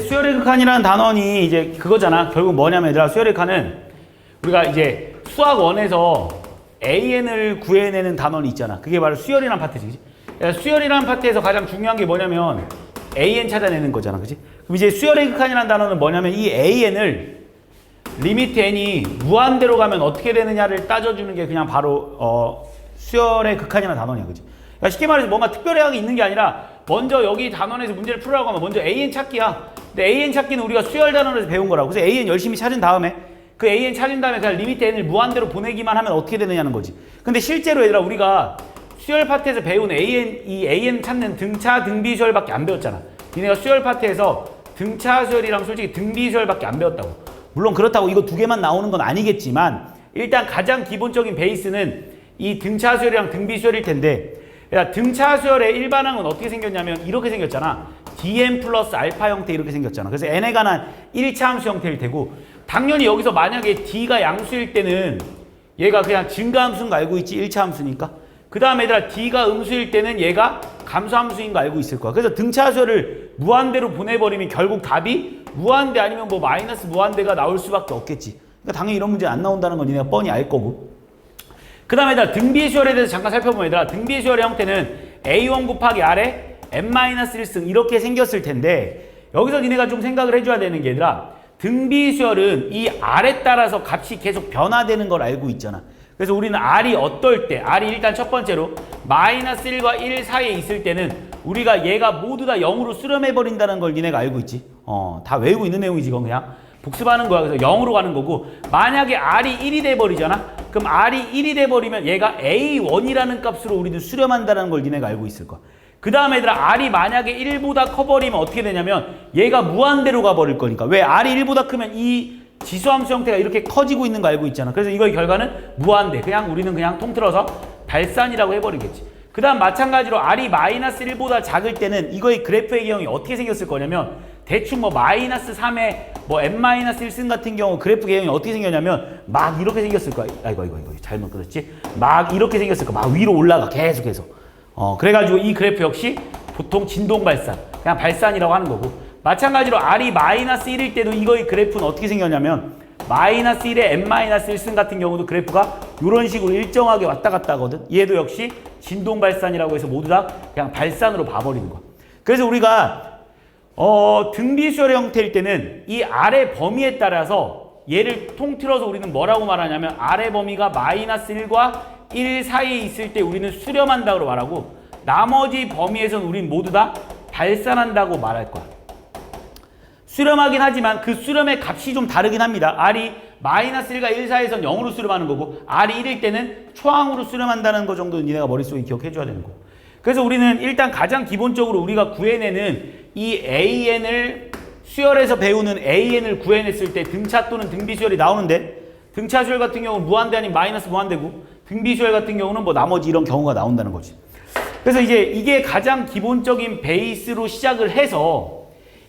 수열의 극한이라는 단원이 이제 그거잖아. 결국 뭐냐면 얘들아, 수열의 극한은 우리가 이제 수학 1에서 AN을 구해내는 단원이 있잖아. 그게 바로 수열이라는 파트지. 그치? 수열이라는 파트에서 가장 중요한 게 뭐냐면 AN 찾아내는 거잖아. 그치? 그럼 이제 수열의 극한이라는 단원은 뭐냐면 이 AN을 리미트 n이 무한대로 가면 어떻게 되느냐를 따져주는 게 그냥 바로 수열의 극한이라는 단원이야. 그치? 그러니까 쉽게 말해서 뭔가 특별하게 있는 게 아니라 먼저 여기 단원에서 문제를 풀으라고 하면 먼저 AN 찾기야. 근데 AN 찾기는 우리가 수열 단원에서 배운 거라고. 그래서 AN 열심히 찾은 다음에 그 AN 찾은 다음에 그냥 리미트 n을 무한대로 보내기만 하면 어떻게 되느냐는 거지. 근데 실제로 얘들아, 우리가 수열 파트에서 배운 이 AN 찾는 등차, 등비 수열밖에 안 배웠잖아. 니네가 수열 파트에서 등차 수열이랑 솔직히 등비 수열밖에 안 배웠다고. 물론 그렇다고 이거 두 개만 나오는 건 아니겠지만 일단 가장 기본적인 베이스는 이 등차 수열이랑 등비 수열일 텐데, 야, 등차 수열의 일반항은 어떻게 생겼냐면 이렇게 생겼잖아. dn 플러스 알파 형태 이렇게 생겼잖아. 그래서 n에 관한 1차 함수 형태일 테고, 당연히 여기서 만약에 d가 양수일 때는 얘가 그냥 증가함수인 거 알고 있지? 1차 함수니까. 그 다음에 얘들아, d가 음수일 때는 얘가 감소함수인 거 알고 있을 거야. 그래서 등차 수열을 무한대로 보내버리면 결국 답이 무한대 아니면 뭐 마이너스 무한대가 나올 수밖에 없겠지. 그러니까 당연히 이런 문제 안 나온다는 건 니네가 뻔히 알 거고. 그 다음에 얘들아, 등비의 수열에 대해서 잠깐 살펴보면 얘들아, 등비의 수열의 형태는 A1 곱하기 R에 n-1승 이렇게 생겼을 텐데, 여기서 니네가 좀 생각을 해줘야 되는 게 얘들아, 등비 수열은 이 R에 따라서 값이 계속 변화되는 걸 알고 있잖아. 그래서 우리는 R이 어떨 때, R이 일단 첫 번째로 마이너스 1과 1 사이에 있을 때는 우리가 얘가 모두 다 0으로 수렴해버린다는 걸 니네가 알고 있지. 다 외우고 있는 내용이지. 이건 그냥 복습하는 거야. 그래서 0으로 가는 거고, 만약에 R이 1이 돼버리잖아. 그럼 R이 1이 돼버리면 얘가 A1이라는 값으로 우리는 수렴한다는 걸 니네가 알고 있을 거야. 그 다음에 얘들아, R이 만약에 1보다 커버리면 어떻게 되냐면 얘가 무한대로 가버릴 거니까. 왜? R이 1보다 크면 이 지수함수 형태가 이렇게 커지고 있는 거 알고 있잖아. 그래서 이거의 결과는 무한대. 그냥 우리는 그냥 통틀어서 발산이라고 해버리겠지. 그 다음 마찬가지로 R이 마이너스 1보다 작을 때는 이거의 그래프의 개형이 어떻게 생겼을 거냐면, 대충 뭐 마이너스 3에 뭐 n-1승 같은 경우 그래프 개형이 어떻게 생겼냐면 막 이렇게 생겼을 거야. 이거 잘못 그랬지? 막 이렇게 생겼을 거야. 막 위로 올라가 계속해서. 그래가지고 이 그래프 역시 보통 진동 발산, 그냥 발산이라고 하는 거고, 마찬가지로 R이 마이너스 1일 때도 이거의 그래프는 어떻게 생겼냐면 마이너스 1에 n-1승 같은 경우도 그래프가 이런 식으로 일정하게 왔다 갔다 하거든. 얘도 역시 진동 발산이라고 해서 모두 다 그냥 발산으로 봐버리는 거야. 그래서 우리가 등비 수열의 형태일 때는 이 R의 범위에 따라서 얘를 통틀어서 우리는 뭐라고 말하냐면 R의 범위가 마이너스 1과 1 사이에 있을 때 우리는 수렴한다고 말하고, 나머지 범위에서는 우리는 모두 다 발산한다고 말할 거야. 수렴하긴 하지만 그 수렴의 값이 좀 다르긴 합니다. R이 마이너스 1과 1 사이에서는 0으로 수렴하는 거고, R이 1일 때는 초항으로 수렴한다는 거 정도는 니네가 머릿속에 기억해줘야 되는 거고. 그래서 우리는 일단 가장 기본적으로 우리가 구해내는 이 AN을, 수열에서 배우는 AN을 구해냈을 때 등차 또는 등비 수열이 나오는데, 등차 수열 같은 경우는 무한대 아닌 마이너스 무한대고, 등비 수열 같은 경우는 뭐 나머지 이런 경우가 나온다는 거지. 그래서 이제 이게 가장 기본적인 베이스로 시작을 해서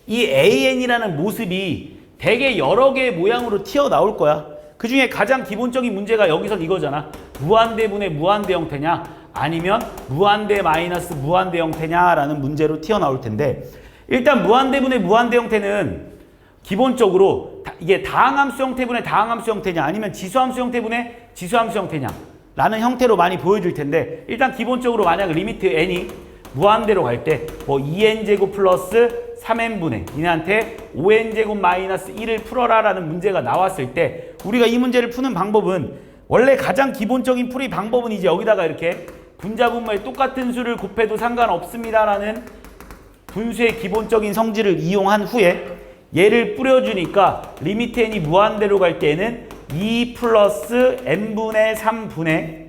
이 AN이라는 모습이 되게 여러 개의 모양으로 튀어나올 거야. 그 중에 가장 기본적인 문제가 여기선 이거잖아. 무한대분의 무한대 형태냐, 아니면 무한대 마이너스 무한대 형태냐라는 문제로 튀어나올 텐데, 일단 무한대분의 무한대 형태는 기본적으로 이게 다항함수 형태분의 다항함수 형태냐, 아니면 지수함수 형태분의 지수함수 형태냐 라는 형태로 많이 보여줄 텐데, 일단 기본적으로 만약 리미트 n이 무한대로 갈 때 뭐 2n제곱 플러스 3n분의 니네한테 5n제곱 마이너스 1을 풀어라 라는 문제가 나왔을 때, 우리가 이 문제를 푸는 방법은 원래 가장 기본적인 풀이 방법은 이제 여기다가 이렇게 분자분모의 똑같은 수를 곱해도 상관없습니다 라는 분수의 기본적인 성질을 이용한 후에 얘를 뿌려주니까 리미트 n이 무한대로 갈 때는 2 플러스 n분의 3분의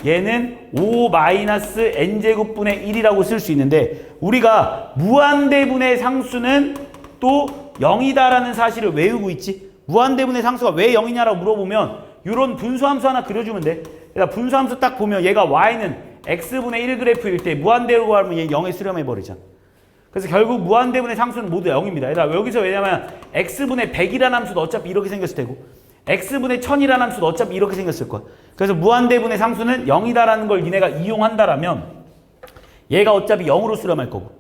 얘는 5 마이너스 n제곱분의 1이라고 쓸 수 있는데, 우리가 무한대분의 상수는 또 0이다라는 사실을 외우고 있지. 무한대분의 상수가 왜 0이냐라고 물어보면 이런 분수함수 하나 그려주면 돼. 그러니까 분수함수 딱 보면 얘가 y는 x분의 1 그래프일 때 무한대로 가면 얘 0에 수렴해버리잖아. 그래서 결국 무한대분의 상수는 모두 0입니다. 얘들아, 여기서 왜냐면 x분의 100이라는 함수도 어차피 이렇게 생겼을 테고 x분의 1000이라는 함수도 어차피 이렇게 생겼을 거야. 그래서 무한대분의 상수는 0이다라는 걸 니네가 이용한다라면 얘가 어차피 0으로 수렴할 거고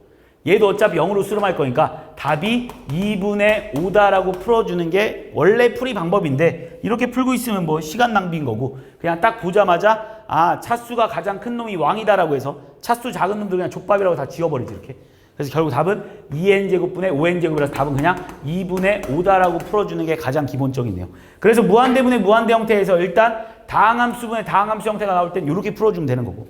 얘도 어차피 0으로 수렴할 거니까 답이 2분의 5다라고 풀어주는 게 원래 풀이 방법인데 이렇게 풀고 있으면 뭐 시간 낭비인 거고 그냥 딱 보자마자 아 차수가 가장 큰 놈이 왕이다라고 해서 차수 작은 놈들 그냥 족밥이라고 다 지워버리지 이렇게. 그래서 결국 답은 2n제곱분의 5n제곱이라서 답은 그냥 2분의 5다라고 풀어주는 게 가장 기본적이네요. 그래서 무한대분의 무한대 형태에서 일단 다항함수분의 다항함수 형태가 나올 땐 이렇게 풀어주면 되는 거고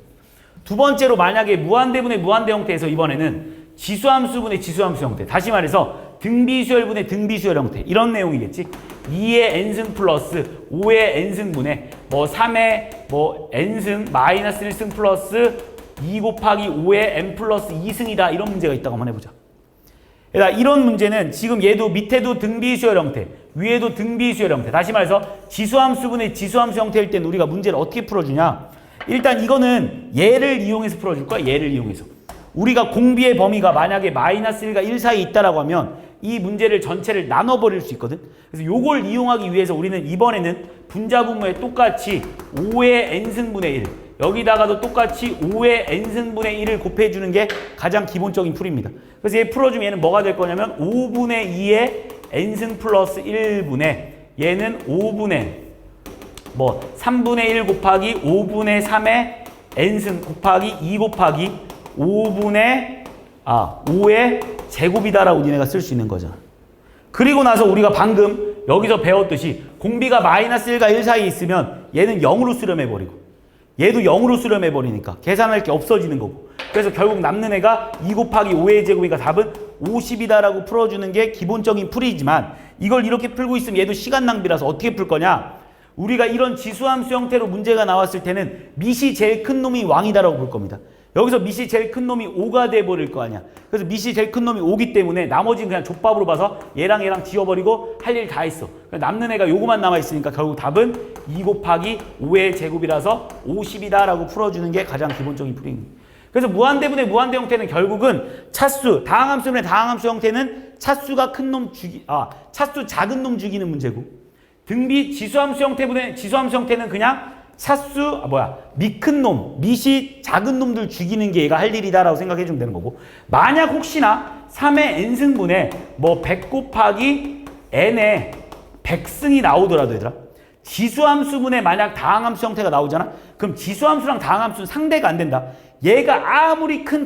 두 번째로 만약에 무한대분의 무한대 형태에서 이번에는 지수함수분의 지수함수 형태 다시 말해서 등비수열분의 등비수열 형태 이런 내용이겠지. 2의 n승 플러스 5의 n승분의 뭐 3의 뭐 n승 마이너스 1승 플러스 2 곱하기 5의 n 플러스 2승이다 이런 문제가 있다고 한번 해보자. 이런 문제는 지금 얘도 밑에도 등비수열 형태 위에도 등비수열 형태 다시 말해서 지수함수분의 지수함수 형태일 때는 우리가 문제를 어떻게 풀어주냐. 일단 이거는 얘를 이용해서 풀어줄 거야. 얘를 이용해서 우리가 공비의 범위가 만약에 마이너스 1과 1 사이에 있다라고 하면 이 문제를 전체를 나눠버릴 수 있거든. 그래서 요걸 이용하기 위해서 우리는 이번에는 분자분모에 똑같이 5의 n승분의 1 여기다가도 똑같이 5의 n승분의 1을 곱해주는 게 가장 기본적인 풀입니다. 그래서 얘 풀어주면 얘는 뭐가 될 거냐면 5분의 2의 n승 플러스 1분의 얘는 5분의 뭐 3분의 1 곱하기 5분의 3의 n승 곱하기 2 곱하기 5분의 5의 제곱이다라고 니네가 쓸 수 있는 거잖아. 그리고 나서 우리가 방금 여기서 배웠듯이 공비가 마이너스 1과 1 사이에 있으면 얘는 0으로 수렴해버리고 얘도 0으로 수렴해버리니까 계산할 게 없어지는 거고 그래서 결국 남는 애가 2 곱하기 5의 제곱이니까 답은 50이다라고 풀어주는 게 기본적인 풀이지만 이걸 이렇게 풀고 있으면 얘도 시간 낭비라서 어떻게 풀 거냐. 우리가 이런 지수함수 형태로 문제가 나왔을 때는 밑이 제일 큰 놈이 왕이다라고 볼 겁니다. 여기서 밑이 제일 큰 놈이 5가 돼버릴 거 아니야. 그래서 밑이 제일 큰 놈이 5기 때문에 나머지는 그냥 족밥으로 봐서 얘랑 얘랑 지워버리고 할 일 다 했어. 남는 애가 요거만 남아있으니까 결국 답은 2 곱하기 5의 제곱이라서 50이다라고 풀어주는 게 가장 기본적인 풀입니다. 그래서 무한대분의 무한대 형태는 결국은 차수, 다항함수분의 다항함수 형태는 차수가 큰 놈 차수 작은 놈 죽이는 문제고 등비 지수함수 형태분의 지수함수 형태는 그냥 차수 밑 큰 놈, 밑이 작은 놈들 죽이는 게 얘가 할 일이다라고 생각해 주면 되는 거고 만약 혹시나 3의 n승분에 뭐 100 곱하기 n에 100승이 나오더라도 얘들아 지수함수분에 만약 다항함수 형태가 나오잖아. 그럼 지수함수랑 다항함수는 상대가 안 된다. 얘가 아무리 큰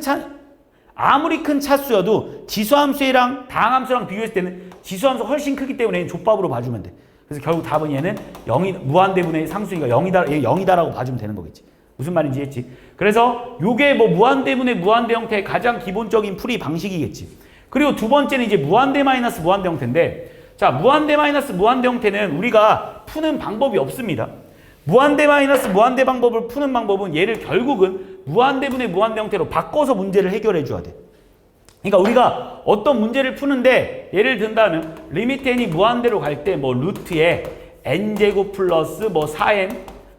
차수여도 지수함수랑 다항함수랑 비교했을 때는 지수함수가 훨씬 크기 때문에 족밥으로 봐주면 돼. 그래서 결국 답은 얘는 0이 무한대분의 상수니까 0이다라고 봐주면 되는 거겠지. 무슨 말인지 했지? 그래서 요게 뭐 무한대분의 무한대 형태의 가장 기본적인 풀이 방식이겠지. 그리고 두 번째는 이제 무한대 마이너스 무한대 형태인데 자 무한대 마이너스 무한대 형태는 우리가 푸는 방법이 없습니다. 무한대 마이너스 무한대 방법을 푸는 방법은 얘를 결국은 무한대분의 무한대 형태로 바꿔서 문제를 해결해 줘야 돼. 그러니까 우리가 어떤 문제를 푸는데 예를 든다면 리미트 n이 무한대로 갈 때 뭐 루트에 n제곱 플러스 뭐 4n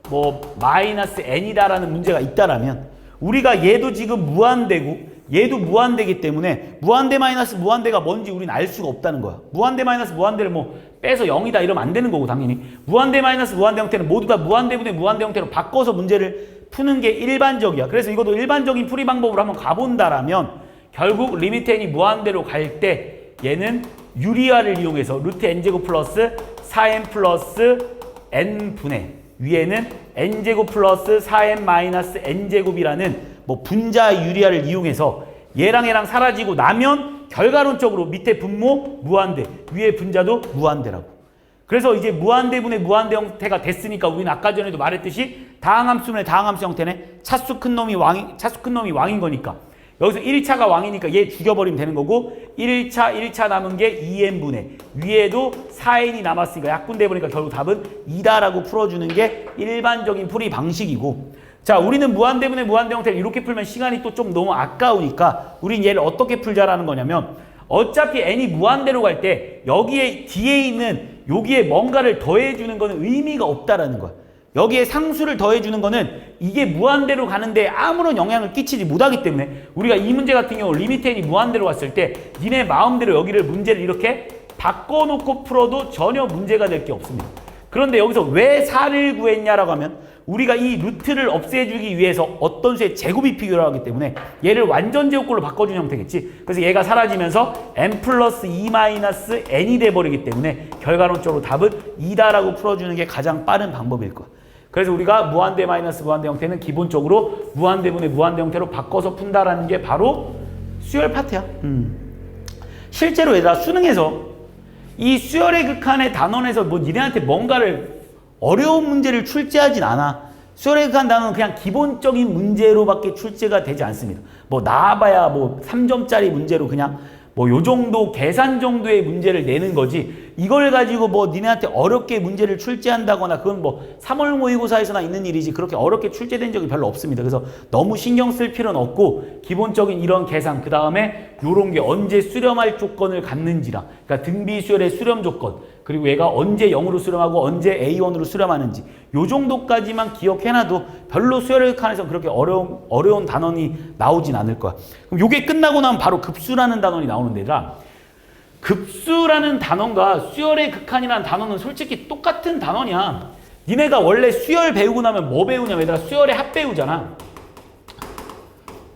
뭐 마이너스 n이다라는 문제가 있다라면 우리가 얘도 지금 무한대고 얘도 무한대기 때문에 무한대 마이너스 무한대가 뭔지 우리는 알 수가 없다는 거야. 무한대 마이너스 무한대를 뭐 빼서 0이다 이러면 안 되는 거고 당연히 무한대 마이너스 무한대 형태는 모두 다 무한대분의 무한대 형태로 바꿔서 문제를 푸는 게 일반적이야. 그래서 이것도 일반적인 풀이 방법으로 한번 가본다라면 결국 리미트 n이 무한대로 갈 때 얘는 유리화를 이용해서 루트 n제곱 플러스 4n 플러스 n분의 위에는 n제곱 플러스 4n 마이너스 n제곱이라는 뭐 분자 유리화를 이용해서 얘랑 얘랑 사라지고 나면 결과론적으로 밑에 분모 무한대 위에 분자도 무한대라고. 그래서 이제 무한대분의 무한대 형태가 됐으니까 우리는 아까 전에도 말했듯이 다항함수분의 다항함수 형태는 차수 큰 놈이 왕인 거니까 여기서 1차가 왕이니까 얘 죽여버리면 되는 거고 1차 남은 게 2n분의 위에도 4n이 남았으니까 약분돼 버리니까 결국 답은 2다라고 풀어주는 게 일반적인 풀이 방식이고 자 우리는 무한대분의 무한대 형태를 이렇게 풀면 시간이 또 좀 너무 아까우니까 우린 얘를 어떻게 풀자라는 거냐면 어차피 n이 무한대로 갈 때 여기에 뒤에 있는 여기에 뭔가를 더해주는 거는 의미가 없다라는 거야. 여기에 상수를 더해주는 거는 이게 무한대로 가는데 아무런 영향을 끼치지 못하기 때문에 우리가 이 문제 같은 경우 리미트 n이 무한대로 갔을 때 니네 마음대로 여기를 문제를 이렇게 바꿔놓고 풀어도 전혀 문제가 될 게 없습니다. 그런데 여기서 왜 4를 구했냐라고 하면 우리가 이 루트를 없애주기 위해서 어떤 수의 제곱이 필요하기 때문에 얘를 완전 제곱꼴로 바꿔주는 형태겠지. 그래서 얘가 사라지면서 n 플러스 2 마이너스 n이 돼버리기 때문에 결과론적으로 답은 2다라고 풀어주는 게 가장 빠른 방법일 거야. 그래서 우리가 무한대 마이너스 무한대 형태는 기본적으로 무한대분의 무한대 형태로 바꿔서 푼다라는 게 바로 수열 파트야. 실제로 얘들아 수능에서 이 수열의 극한의 단원에서 뭐 니네한테 뭔가를 어려운 문제를 출제하진 않아. 수열의 극한 단원은 그냥 기본적인 문제로밖에 출제가 되지 않습니다. 뭐 나와봐야 뭐 3점짜리 문제로 그냥 뭐 요 정도 계산 정도의 문제를 내는 거지 이걸 가지고 뭐 니네한테 어렵게 문제를 출제한다거나 그건 뭐 3월 모의고사에서나 있는 일이지 그렇게 어렵게 출제된 적이 별로 없습니다. 그래서 너무 신경 쓸 필요는 없고 기본적인 이런 계산 그 다음에 요런 게 언제 수렴할 조건을 갖는지랑 그러니까 등비 수열의 수렴 조건 그리고 얘가 언제 0으로 수렴하고 언제 A1으로 수렴하는지 요 정도까지만 기억해놔도 별로 수열의 극한에서 그렇게 어려운 단원이 나오진 않을 거야. 그럼 요게 끝나고 나면 바로 급수라는 단원이 나오는 데라 급수라는 단원과 수열의 극한이라는 단원은 솔직히 똑같은 단원이야. 니네가 원래 수열 배우고 나면 뭐 배우냐면 얘들아 수열의 합 배우잖아.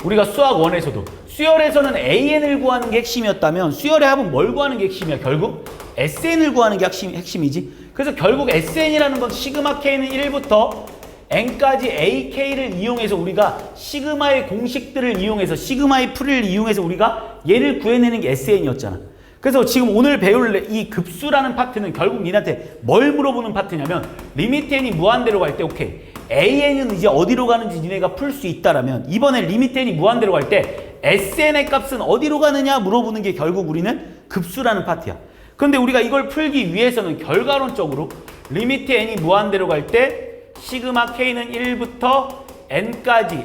우리가 수학 1에서도 수열에서는 AN을 구하는 게 핵심이었다면 수열의 합은 뭘 구하는 게 핵심이야? 결국 SN을 구하는 게 핵심이지. 그래서 결국 SN이라는 건 시그마 K는 1부터 N까지 AK를 이용해서 우리가 시그마의 공식들을 이용해서 시그마의 풀이를 이용해서 우리가 얘를 구해내는 게 SN이었잖아. 그래서 지금 오늘 배울 이 급수라는 파트는 결국 니한테 뭘 물어보는 파트냐면 리미트 n이 무한대로 갈 때 오케이 AN은 이제 어디로 가는지 니네가 풀 수 있다라면 이번에 리미트 n이 무한대로 갈 때 SN의 값은 어디로 가느냐 물어보는 게 결국 우리는 급수라는 파트야. 그런데 우리가 이걸 풀기 위해서는 결과론적으로 리미트 n이 무한대로 갈 때 시그마 k는 1부터 n까지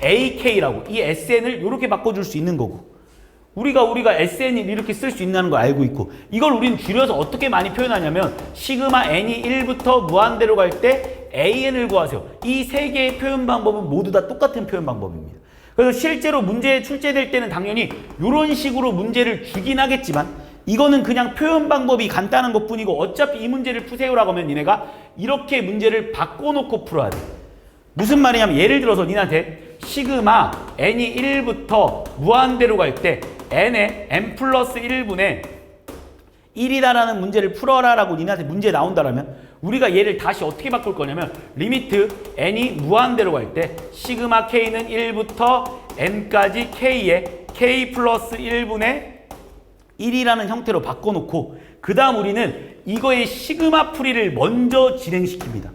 ak라고 이 SN을 이렇게 바꿔줄 수 있는 거고 우리가 SN을 이렇게 쓸 수 있다는 걸 알고 있고 이걸 우리는 줄여서 어떻게 많이 표현하냐면 시그마 n이 1부터 무한대로 갈 때 AN을 구하세요. 이 세 개의 표현 방법은 모두 다 똑같은 표현 방법입니다. 그래서 실제로 문제에 출제될 때는 당연히 이런 식으로 문제를 주긴 하겠지만 이거는 그냥 표현 방법이 간단한 것뿐이고 어차피 이 문제를 푸세요라고 하면 니네가 이렇게 문제를 바꿔놓고 풀어야 돼. 무슨 말이냐면 예를 들어서 니한테 시그마 n이 1부터 무한대로 갈 때 n에 n 플러스 1분의 1이다라는 문제를 풀어라 라고 니한테 문제 나온다라면 우리가 얘를 다시 어떻게 바꿀 거냐면 리미트 n이 무한대로 갈 때 시그마 k는 1부터 n까지 k에 k 플러스 1분의 1이라는 형태로 바꿔놓고 그 다음 우리는 이거의 시그마 풀이를 먼저 진행시킵니다.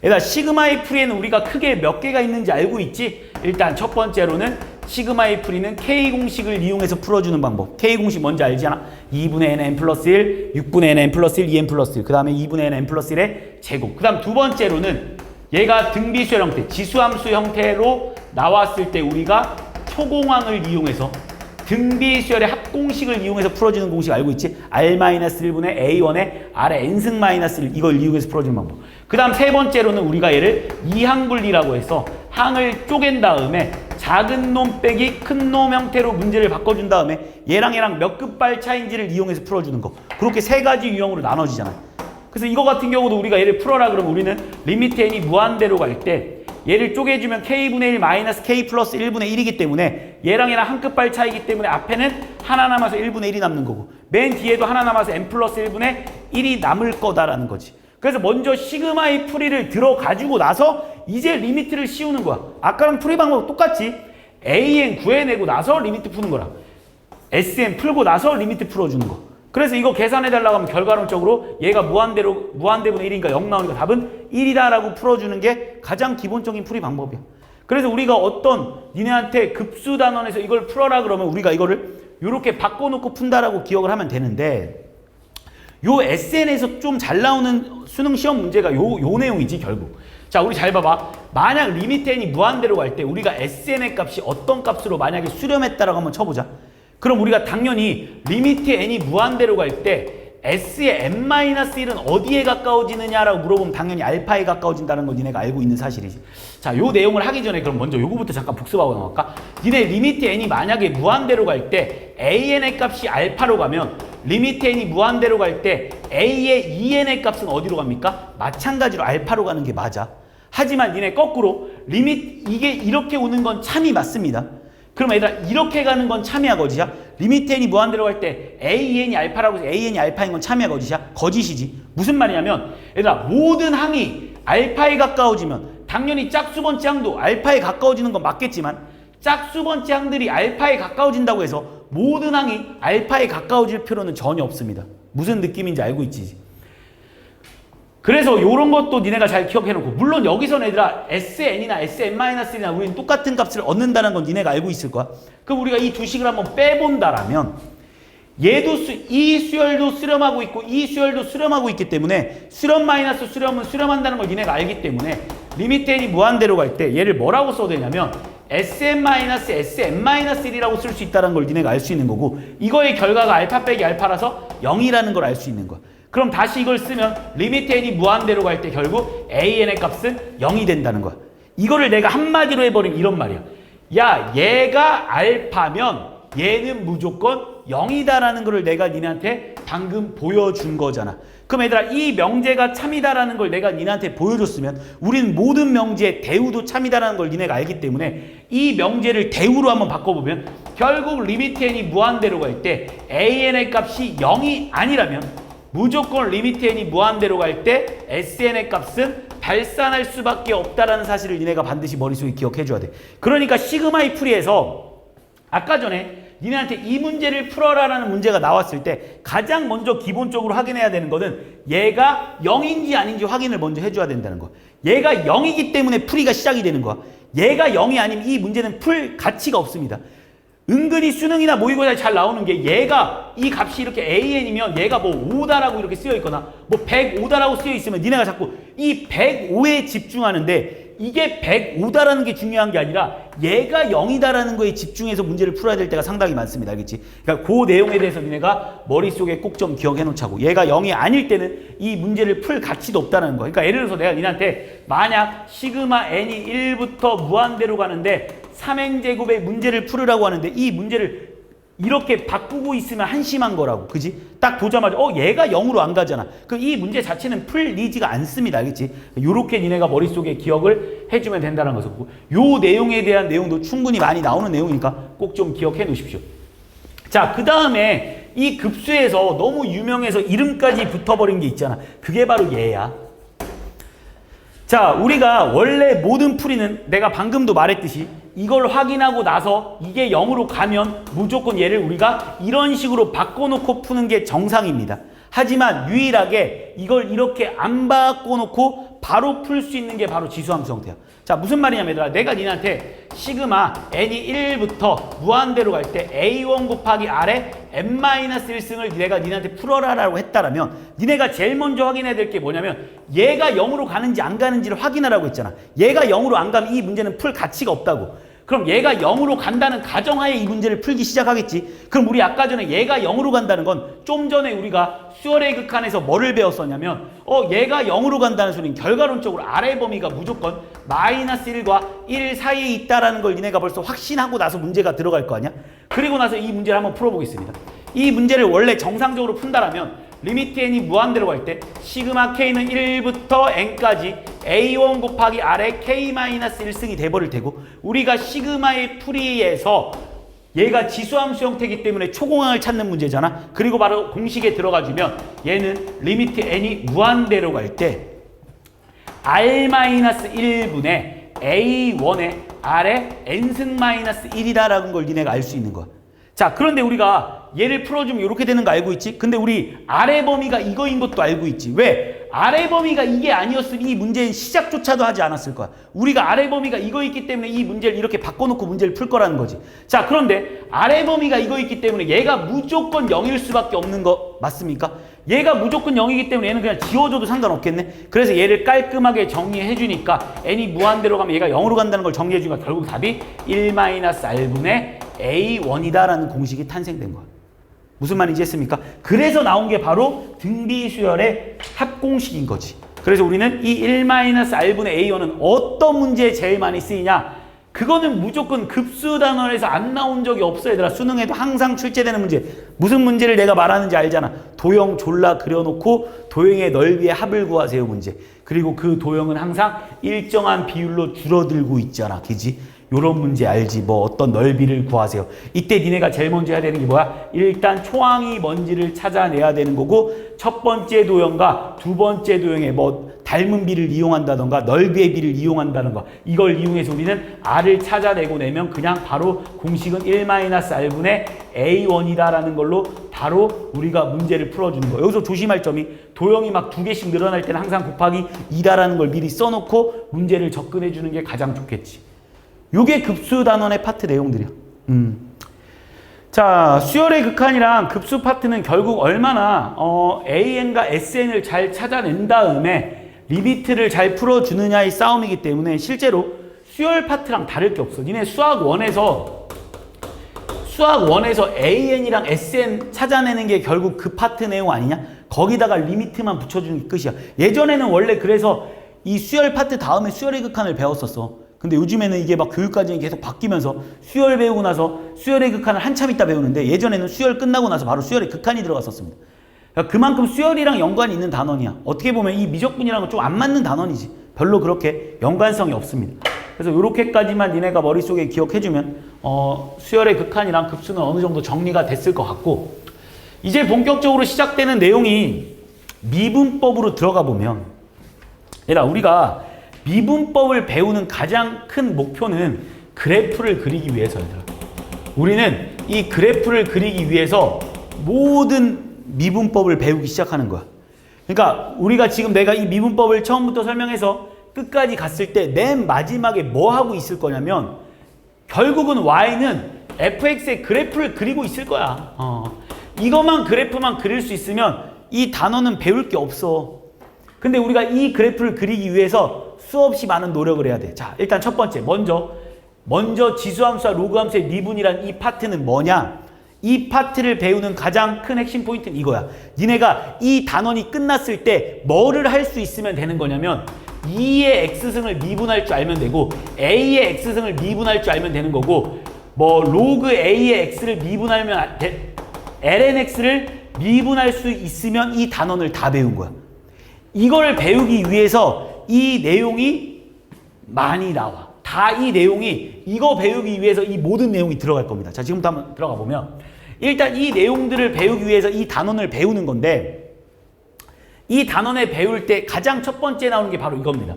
얘들아 시그마의 풀이에는 우리가 크게 몇 개가 있는지 알고 있지? 일단 첫 번째로는 시그마의 풀이는 K공식을 이용해서 풀어주는 방법. K공식 뭔지 알잖아? 2분의 nn 플러스 1, 6분의 nn 플러스 1, 2n 플러스 1. 그 다음에 2분의 nn 플러스 1의 제곱. 그 다음 두 번째로는 얘가 등비수열 형태, 지수함수 형태로 나왔을 때 우리가 초공항을 이용해서 등비수열의 합공식을 이용해서 풀어주는 공식 알고 있지? R-1분의 A1의 R의 n승 마이너스 1 이걸 이용해서 풀어주는 방법. 그 다음 세 번째로는 우리가 얘를 이항분리라고 해서 항을 쪼갠 다음에 작은 놈 빼기 큰 놈 형태로 문제를 바꿔준 다음에 얘랑 몇 급발 차인지를 이용해서 풀어주는 거. 그렇게 세 가지 유형으로 나눠지잖아요. 그래서 이거 같은 경우도 우리가 얘를 풀어라 그러면 우리는 리미트 n이 무한대로 갈 때 얘를 쪼개주면 k분의 1 마이너스 k 플러스 1분의 1이기 때문에 얘랑 한 급발 차이기 때문에 앞에는 하나 남아서 1분의 1이 남는 거고 맨 뒤에도 하나 남아서 n 플러스 1분의 1이 남을 거다라는 거지. 그래서 먼저 시그마의 풀이를 들어가지고 나서 이제 리미트를 씌우는 거야. 아까랑 풀이 방법 똑같지. AN 구해내고 나서 리미트 푸는 거라. SN 풀고 나서 리미트 풀어주는 거. 그래서 이거 계산해달라고 하면 결과론적으로 얘가 무한대분의 1이니까 0 나오니까 답은 1이다라고 풀어주는 게 가장 기본적인 풀이 방법이야. 그래서 우리가 어떤 니네한테 급수 단원에서 이걸 풀어라 그러면 우리가 이거를 이렇게 바꿔놓고 푼다라고 기억을 하면 되는데 요 SN에서 좀 잘 나오는 수능 시험 문제가 요 내용이지 결국. 자 우리 잘 봐봐. 만약 리미트 n이 무한대로 갈 때 우리가 SN의 값이 어떤 값으로 만약에 수렴했다라고 한번 쳐보자. 그럼 우리가 당연히 리미트 n이 무한대로 갈 때 S의 n-1은 어디에 가까워지느냐라고 물어보면 당연히 알파에 가까워진다는 거 니네가 알고 있는 사실이지. 자, 요 내용을 하기 전에 그럼 먼저 요거부터 잠깐 복습하고 나갈까? 니네 리미트 n이 만약에 무한대로 갈 때 an의 값이 알파로 가면 리미트 n이 무한대로 갈 때 a의 2n의 값은 어디로 갑니까? 마찬가지로 알파로 가는 게 맞아. 하지만 니네 거꾸로 이게 이렇게 오는 건 참이 맞습니다. 그럼 얘들아 이렇게 가는 건 참이야 거짓이야? 리미트 n이 무한대로 갈 때 an이 알파라고 해서 an이 알파인 건 참이야 거짓이야? 거짓이지. 무슨 말이냐면 얘들아 모든 항이 알파에 가까워지면 당연히 짝수번째 항도 알파에 가까워지는 건 맞겠지만 짝수번째 항들이 알파에 가까워진다고 해서 모든 항이 알파에 가까워질 필요는 전혀 없습니다. 무슨 느낌인지 알고 있지? 그래서 이런 것도 니네가 잘 기억해놓고 물론 여기서는 얘들아 SN이나 SN-1이나 우리는 똑같은 값을 얻는다는 건 니네가 알고 있을 거야. 그럼 우리가 이 두 식을 한번 빼본다라면 얘도 이 수열도 수렴하고 있고 이 수열도 수렴하고 있기 때문에 수렴 마이너스 수렴은 수렴한다는 걸 니네가 알기 때문에 리미트 n이 무한대로 갈 때 얘를 뭐라고 써도 되냐면 Sn-Sn-1이라고 쓸 수 있다는 걸 니네가 알 수 있는 거고 이거의 결과가 알파 빼기 알파라서 0이라는 걸 알 수 있는 거야. 그럼 다시 이걸 쓰면 리미트 n이 무한대로 갈 때 결국 an의 값은 0이 된다는 거야. 이거를 내가 한마디로 해버리면 이런 말이야. 야 얘가 알파면 얘는 무조건 0이다라는 거를 내가 니네한테 방금 보여준 거잖아. 그럼 얘들아 이 명제가 참이다라는 걸 내가 니네한테 보여줬으면 우리는 모든 명제의 대우도 참이다라는 걸 니네가 알기 때문에 이 명제를 대우로 한번 바꿔보면 결국 리미트 n이 무한대로 갈 때 an의 값이 0이 아니라면 무조건 리미트 n이 무한대로 갈 때 sn의 값은 발산할 수밖에 없다라는 사실을 니네가 반드시 머릿속에 기억해줘야 돼. 그러니까 시그마의 풀이에서 아까 전에 니네한테 이 문제를 풀어라라는 문제가 나왔을 때 가장 먼저 기본적으로 확인해야 되는 거는 얘가 0인지 아닌지 확인을 먼저 해줘야 된다는 거야. 얘가 0이기 때문에 풀이가 시작이 되는 거야. 얘가 0이 아니면 이 문제는 풀 가치가 없습니다. 은근히 수능이나 모의고사에 잘 나오는 게 얘가 이 값이 이렇게 an이면 얘가 뭐 5다라고 이렇게 쓰여 있거나 뭐 105다라고 쓰여 있으면 니네가 자꾸 이 105에 집중하는데 이게 105다라는 게 중요한 게 아니라 얘가 0이다라는 거에 집중해서 문제를 풀어야 될 때가 상당히 많습니다. 알겠지? 그러니까 그 내용에 대해서 니네가 머릿속에 꼭 좀 기억해 놓자고. 얘가 0이 아닐 때는 이 문제를 풀 가치도 없다는 거. 그러니까 예를 들어서 내가 니네한테 만약 시그마 n이 1부터 무한대로 가는데 3n제곱의 문제를 풀으라고 하는데 이 문제를 이렇게 바꾸고 있으면 한심한 거라고. 그지? 딱 보자마자 얘가 0으로 안 가잖아. 그럼 이 문제 자체는 풀리지가 않습니다. 알겠지? 요렇게 니네가 머릿속에 기억을 해주면 된다는 것이고 요 내용에 대한 내용도 충분히 많이 나오는 내용이니까 꼭 좀 기억해 놓으십시오. 자, 그 다음에 이 급수에서 너무 유명해서 이름까지 붙어버린 게 있잖아. 그게 바로 얘야. 자, 우리가 원래 모든 풀이는 내가 방금도 말했듯이 이걸 확인하고 나서 이게 0으로 가면 무조건 얘를 우리가 이런 식으로 바꿔놓고 푸는 게 정상입니다. 하지만 유일하게 이걸 이렇게 안 바꿔놓고 바로 풀 수 있는 게 바로 지수함수 형태야. 자, 무슨 말이냐면 얘들아 내가 니네한테 시그마 n이 1부터 무한대로 갈 때 a1 곱하기 r의 n-1승을 내가 니네한테 풀어라라고 했다라면 니네가 제일 먼저 확인해야 될 게 뭐냐면 얘가 0으로 가는지 안 가는지를 확인하라고 했잖아. 얘가 0으로 안 가면 이 문제는 풀 가치가 없다고. 그럼 얘가 0으로 간다는 가정하에 이 문제를 풀기 시작하겠지. 그럼 우리 아까 전에 얘가 0으로 간다는 건 좀 전에 우리가 수열의 극한에서 뭐를 배웠었냐면 얘가 0으로 간다는 소리는 결과론적으로 아래 범위가 무조건 마이너스 1과 1 사이에 있다라는 걸 니네가 벌써 확신하고 나서 문제가 들어갈 거 아니야? 그리고 나서 이 문제를 한번 풀어보겠습니다. 이 문제를 원래 정상적으로 푼다라면 리미트 n이 무한대로 갈 때 시그마 k는 1부터 n까지 a1 곱하기 r의 k-1승이 돼버릴 테고 우리가 시그마의 풀이에서 얘가 지수함수 형태이기 때문에 초공항을 찾는 문제잖아. 그리고 바로 공식에 들어가주면 얘는 리미트 n이 무한대로 갈 때 r-1분의 a1의 r의 n승 마이너스 1이다라는 걸 니네가 알 수 있는 거야. 자, 그런데 우리가 얘를 풀어주면 이렇게 되는 거 알고 있지? 근데 우리 아래 범위가 이거인 것도 알고 있지. 왜? 아래 범위가 이게 아니었으면 이 문제는 시작조차도 하지 않았을 거야. 우리가 아래 범위가 이거 있기 때문에 이 문제를 이렇게 바꿔놓고 문제를 풀 거라는 거지. 자, 그런데 아래 범위가 이거 있기 때문에 얘가 무조건 0일 수밖에 없는 거 맞습니까? 얘가 무조건 0이기 때문에 얘는 그냥 지워줘도 상관없겠네. 그래서 얘를 깔끔하게 정리해주니까 n이 무한대로 가면 얘가 0으로 간다는 걸 정리해주니까 결국 답이 1-r분의 a1이다라는 공식이 탄생된 거야. 무슨 말인지 했습니까? 그래서 나온 게 바로 등비수열의 합공식인 거지. 그래서 우리는 이 1-r분의 a1은 어떤 문제에 제일 많이 쓰이냐? 그거는 무조건 급수 단원에서 안 나온 적이 없어 얘들아. 수능에도 항상 출제되는 문제. 무슨 문제를 내가 말하는지 알잖아. 도형 졸라 그려놓고 도형의 넓이의 합을 구하세요 문제. 그리고 그 도형은 항상 일정한 비율로 줄어들고 있잖아. 그지? 요런 문제 알지? 뭐 어떤 넓이를 구하세요. 이때 니네가 제일 먼저 해야 되는 게 뭐야? 일단 초항이 뭔지를 찾아내야 되는 거고, 첫 번째 도형과 두 번째 도형의 뭐 닮은 비를 이용한다던가 넓이의 비를 이용한다던가 이걸 이용해서 우리는 R을 찾아내고 내면 그냥 바로 공식은 1-R분의 A1이다라는 걸로 바로 우리가 문제를 풀어주는 거예요. 여기서 조심할 점이 도형이 막 2개씩 늘어날 때는 항상 곱하기 2다라는 걸 미리 써놓고 문제를 접근해 주는 게 가장 좋겠지. 요게 급수 단원의 파트 내용들이야. 자, 수열의 극한이랑 급수 파트는 결국 얼마나 AN과 SN을 잘 찾아낸 다음에 리미트를 잘 풀어주느냐의 싸움이기 때문에 실제로 수열 파트랑 다를 게 없어. 니네 수학 1에서 AN이랑 SN 찾아내는 게 결국 그 파트 내용 아니냐? 거기다가 리미트만 붙여주는 게 끝이야. 예전에는 원래 그래서 이 수열 파트 다음에 수열의 극한을 배웠었어. 근데 요즘에는 이게 막 교육과정이 계속 바뀌면서 수열 배우고 나서 수열의 극한을 한참 있다 배우는데, 예전에는 수열 끝나고 나서 바로 수열의 극한이 들어갔었습니다. 그러니까 그만큼 수열이랑 연관이 있는 단원이야. 어떻게 보면 이 미적분이랑은 좀 안 맞는 단원이지. 별로 그렇게 연관성이 없습니다. 그래서 이렇게까지만 니네가 머릿속에 기억해주면 수열의 극한이랑 급수는 어느 정도 정리가 됐을 것 같고, 이제 본격적으로 시작되는 내용이 미분법으로 들어가 보면, 얘들아 우리가 미분법을 배우는 가장 큰 목표는 그래프를 그리기 위해서입니다. 우리는 이 그래프를 그리기 위해서 모든 미분법을 배우기 시작하는 거야. 그러니까 우리가 지금 내가 이 미분법을 처음부터 설명해서 끝까지 갔을 때 맨 마지막에 뭐 하고 있을 거냐면 결국은 y는 fx의 그래프를 그리고 있을 거야. 이것만 그래프만 그릴 수 있으면 이 단어는 배울 게 없어. 근데 우리가 이 그래프를 그리기 위해서 수없이 많은 노력을 해야 돼. 자, 일단 첫 번째, 먼저 지수함수와 로그함수의 미분이란 이 파트는 뭐냐? 이 파트를 배우는 가장 큰 핵심 포인트는 이거야. 니네가 이 단원이 끝났을 때 뭐를 할 수 있으면 되는 거냐면 2의 x승을 미분할 줄 알면 되고 a의 x승을 미분할 줄 알면 되는 거고, 뭐 로그 a의 x를 미분하면 ln x를 미분할 수 있으면 이 단원을 다 배운 거야. 이걸 배우기 위해서 이 내용이 많이 나와. 다 이 내용이 이거 배우기 위해서 이 모든 내용이 들어갈 겁니다. 자, 지금부터 한번 들어가 보면 일단 이 내용들을 배우기 위해서 이 단원을 배우는 건데, 이 단원을 배울 때 가장 첫 번째 나오는 게 바로 이겁니다.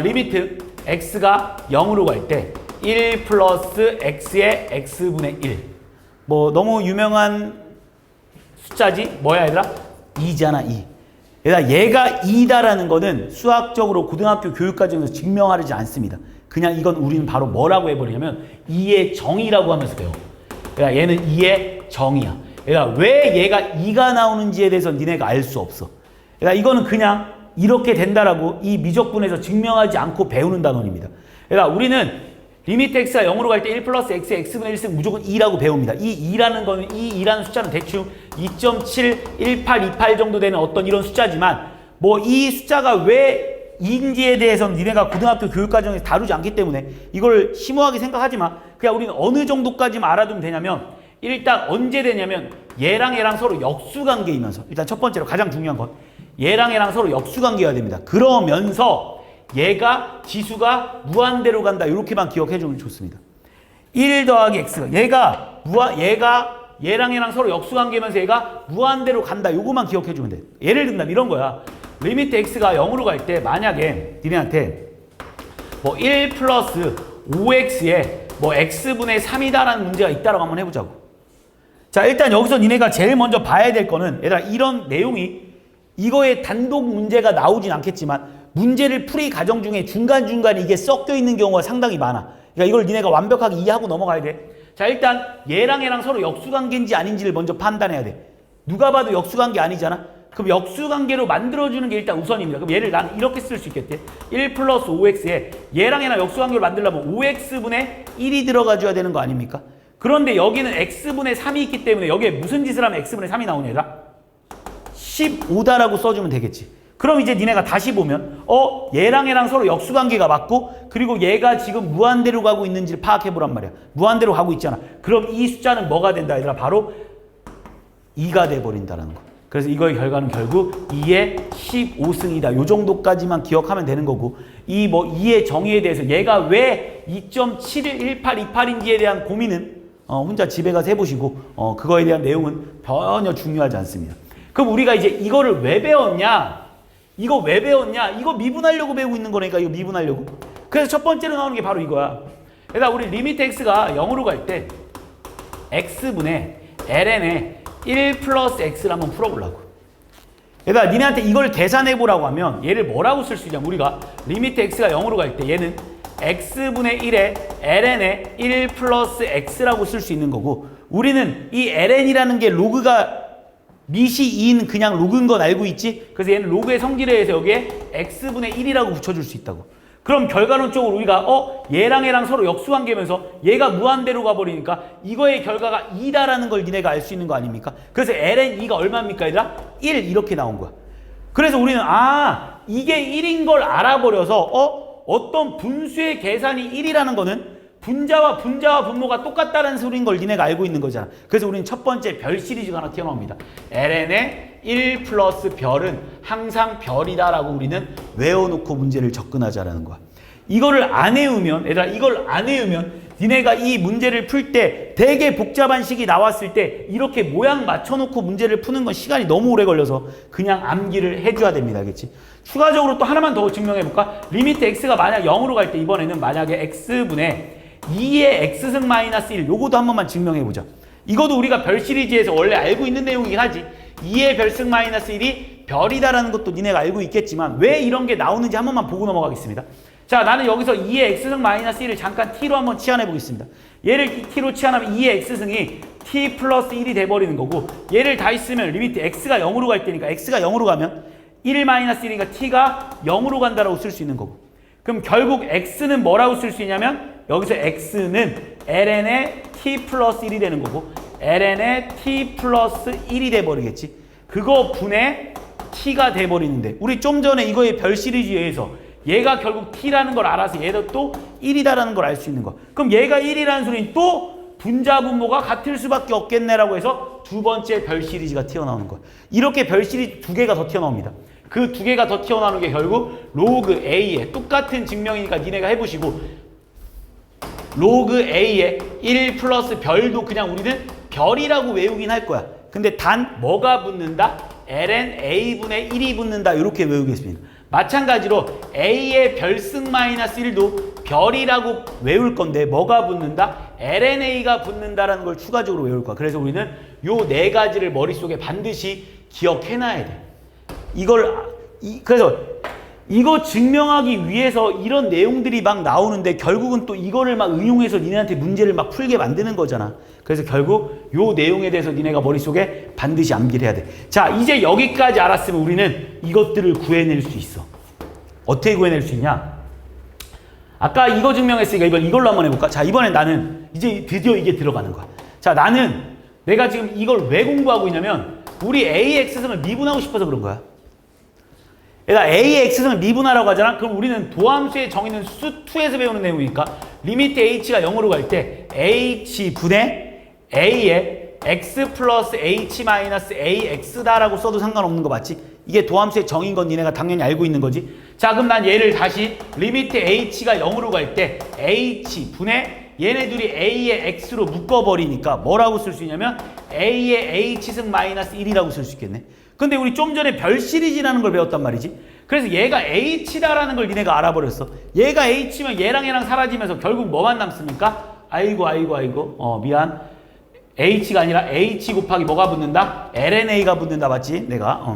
리미트 x가 0으로 갈 때 1 플러스 x의 x분의 1. 뭐 너무 유명한 숫자지? 뭐야 얘들아? 2잖아 2. 얘가 2다라는 거는 수학적으로 고등학교 교육과정에서 증명하지 않습니다. 그냥 이건 우리는 바로 뭐라고 해버리냐면 2의 정의라고 하면서 배워. 얘는 2의 정의야. 왜 얘가 2가 나오는지에 대해서 니네가 알 수 없어. 이거는 그냥 이렇게 된다라고 이 미적분에서 증명하지 않고 배우는 단원입니다. 우리는 리미트 x가 0으로 갈 때 1 플러스 x의 x분의 1승 무조건 2라고 배웁니다. 이 2라는 거는 이 2라는 숫자는 대충 2.71828 정도 되는 어떤 이런 숫자지만, 뭐 이 숫자가 왜 2인지에 대해서는 니네가 고등학교 교육과정에서 다루지 않기 때문에 이걸 심오하게 생각하지 마. 그냥 우리는 어느 정도까지만 알아두면 되냐면, 일단 언제 되냐면 얘랑 서로 역수관계이면서, 일단 첫 번째로 가장 중요한 건 얘랑 서로 역수관계여야 됩니다. 그러면서 얘가 지수가 무한대로 간다. 이렇게만 기억해 주면 좋습니다. 1 더하기 x가 얘가 얘랑 서로 역수관계면서 얘가 무한대로 간다. 요거만 기억해 주면 돼. 예를 든다면 이런 거야. 리미트 x가 0으로 갈 때 만약에 니네한테 뭐 1 플러스 5x에 뭐 x분의 3이다라는 문제가 있다라고 한번 해보자고. 자, 일단 여기서 니네가 제일 먼저 봐야 될 거는, 얘들아 이런 내용이 이거에 단독 문제가 나오진 않겠지만 문제를 풀이 과정 중에 중간중간에 이게 섞여 있는 경우가 상당히 많아. 그러니까 이걸 니네가 완벽하게 이해하고 넘어가야 돼. 자, 일단 얘랑 서로 역수관계인지 아닌지를 먼저 판단해야 돼. 누가 봐도 역수관계 아니잖아. 그럼 역수관계로 만들어주는 게 일단 우선입니다. 그럼 얘를 난 이렇게 쓸 수 있겠대. 1 플러스 5x에 얘랑 역수관계로 만들려면 5x분의 1이 들어가줘야 되는 거 아닙니까? 그런데 여기는 x분의 3이 있기 때문에 여기에 무슨 짓을 하면 x분의 3이 나오냐 얘들아? 15다라고 써주면 되겠지. 그럼 이제 니네가 다시 보면 얘랑 서로 역수관계가 맞고 그리고 얘가 지금 무한대로 가고 있는지를 파악해보란 말이야. 무한대로 가고 있잖아. 그럼 이 숫자는 뭐가 된다 얘들아? 바로 2가 돼버린다는 거. 그래서 이거의 결과는 결국 2의 15승이다. 요 정도까지만 기억하면 되는 거고 2의 정의에 대해서 얘가 왜 2.711828인지에 대한 고민은 혼자 집에 가서 해보시고 그거에 대한 내용은 전혀 중요하지 않습니다. 그럼 우리가 이제 이거를 왜 배웠냐? 이거 왜 배웠냐? 이거 미분하려고 배우고 있는 거니까 이거 미분하려고. 그래서 첫 번째로 나오는 게 바로 이거야. 그러니까 우리 리미트 x가 0으로 갈 때 x분의 ln에 1 플러스 x를 한번 풀어보려고. 그러니까 니네한테 이걸 계산해보라고 하면 얘를 뭐라고 쓸 수 있냐면 우리가 리미트 x가 0으로 갈 때 얘는 x분의 1에 ln에 1 플러스 x라고 쓸 수 있는 거고 우리는 이 ln이라는 게 로그가 밑이 2인 그냥 로그인 건 알고 있지? 그래서 얘는 로그의 성질에 의해서 여기에 x분의 1이라고 붙여줄 수 있다고. 그럼 결과론적으로 우리가 얘랑 서로 역수관계면서 얘가 무한대로 가버리니까 이거의 결과가 2다라는 걸 니네가 알 수 있는 거 아닙니까? 그래서 ln 2가 얼마입니까 얘들아? 1 이렇게 나온 거야. 그래서 우리는 이게 1인 걸 알아버려서 어떤 분수의 계산이 1이라는 거는 분자와 분모가 똑같다는 소리인 걸 니네가 알고 있는 거잖아. 그래서 우리는 첫 번째 별 시리즈가 하나 튀어나옵니다. ln의 1 플러스 별은 항상 별이다 라고 우리는 외워놓고 문제를 접근하자라는 거야. 이거를 안 외우면 얘들아 이걸 안 외우면 니네가 이 문제를 풀 때 되게 복잡한 식이 나왔을 때 이렇게 모양 맞춰놓고 문제를 푸는 건 시간이 너무 오래 걸려서 그냥 암기를 해줘야 됩니다. 알겠지? 추가적으로 또 하나만 더 증명해볼까? 리미트 x가 만약 0으로 갈 때 이번에는 만약에 x분의 2의 x승 마이너스 1 요거도 한 번만 증명해보자. 이것도 우리가 별 시리즈에서 원래 알고 있는 내용이긴 하지. 2의 별승 마이너스 1이 별이다라는 것도 니네가 알고 있겠지만 왜 이런 게 나오는지 한 번만 보고 넘어가겠습니다. 자, 나는 여기서 2의 x승 마이너스 1을 잠깐 t로 한번 치환해 보겠습니다. 얘를 t로 치환하면 2의 x승이 t 플러스 1이 돼버리는 거고 얘를 다 있으면 리미트 x가 0으로 갈 때니까 x가 0으로 가면 1 마이너스 1이니까 t가 0으로 간다라고 쓸 수 있는 거고 그럼 결국 x는 뭐라고 쓸 수 있냐면 여기서 x는 ln의 t 플러스 1이 되는 거고 ln의 t 플러스 1이 돼버리겠지. 그거 분의 t가 돼버리는데 우리 좀 전에 이거의 별 시리즈에 의해서 얘가 결국 t라는 걸 알아서 얘도 또 1이다라는 걸 알 수 있는 거. 그럼 얘가 1이라는 소리는 또 분자 분모가 같을 수밖에 없겠네라고 해서 두 번째 별 시리즈가 튀어나오는 거야. 이렇게 별 시리즈 두 개가 더 튀어나옵니다. 그 두 개가 더 튀어나오는 게 결국 로그 A의 똑같은 증명이니까 니네가 해보시고 로그 A의 1 플러스 별도 그냥 우리는 별이라고 외우긴 할 거야. 근데 단 뭐가 붙는다? ln A분의 1이 붙는다. 이렇게 외우겠습니다. 마찬가지로 A의 별승 마이너스 1도 별이라고 외울 건데 뭐가 붙는다? lnA가 붙는다라는 걸 추가적으로 외울 거야. 그래서 우리는 요 네 가지를 머릿속에 반드시 기억해놔야 돼. 그래서 이거 증명하기 위해서 이런 내용들이 막 나오는데 결국은 또 이거를 막 응용해서 니네한테 문제를 막 풀게 만드는 거잖아. 그래서 결국 요 내용에 대해서 니네가 머릿속에 반드시 암기를 해야 돼. 자, 이제 여기까지 알았으면 우리는 이것들을 구해낼 수 있어. 어떻게 구해낼 수 있냐? 아까 이거 증명했으니까 이번 이걸로 한번 해볼까? 자, 이번엔 나는 이제 드디어 이게 들어가는 거야. 자, 나는 내가 지금 이걸 왜 공부하고 있냐면 우리 AX승을 미분하고 싶어서 그런 거야. 그러니까 A의 X승을 미분하라고 하잖아. 그럼 우리는 도함수의 정의는 수2에서 배우는 내용이니까 리미트 H가 0으로 갈 때 H분의 A의 X 플러스 H 마이너스 AX다라고 써도 상관없는 거 맞지? 이게 도함수의 정의인 건 니네가 당연히 알고 있는 거지. 자, 그럼 난 얘를 다시 리미트 H가 0으로 갈 때 H분의 얘네 둘이 A의 X로 묶어버리니까 뭐라고 쓸 수 있냐면 A의 H승 마이너스 1이라고 쓸 수 있겠네. 근데 우리 좀 전에 별 시리즈라는 걸 배웠단 말이지. 그래서 얘가 H다라는 걸 니네가 알아버렸어. 얘가 H면 얘랑 사라지면서 결국 뭐만 남습니까? 아이고 미안. H가 아니라 H 곱하기 뭐가 붙는다? LNA가 붙는다 맞지? 내가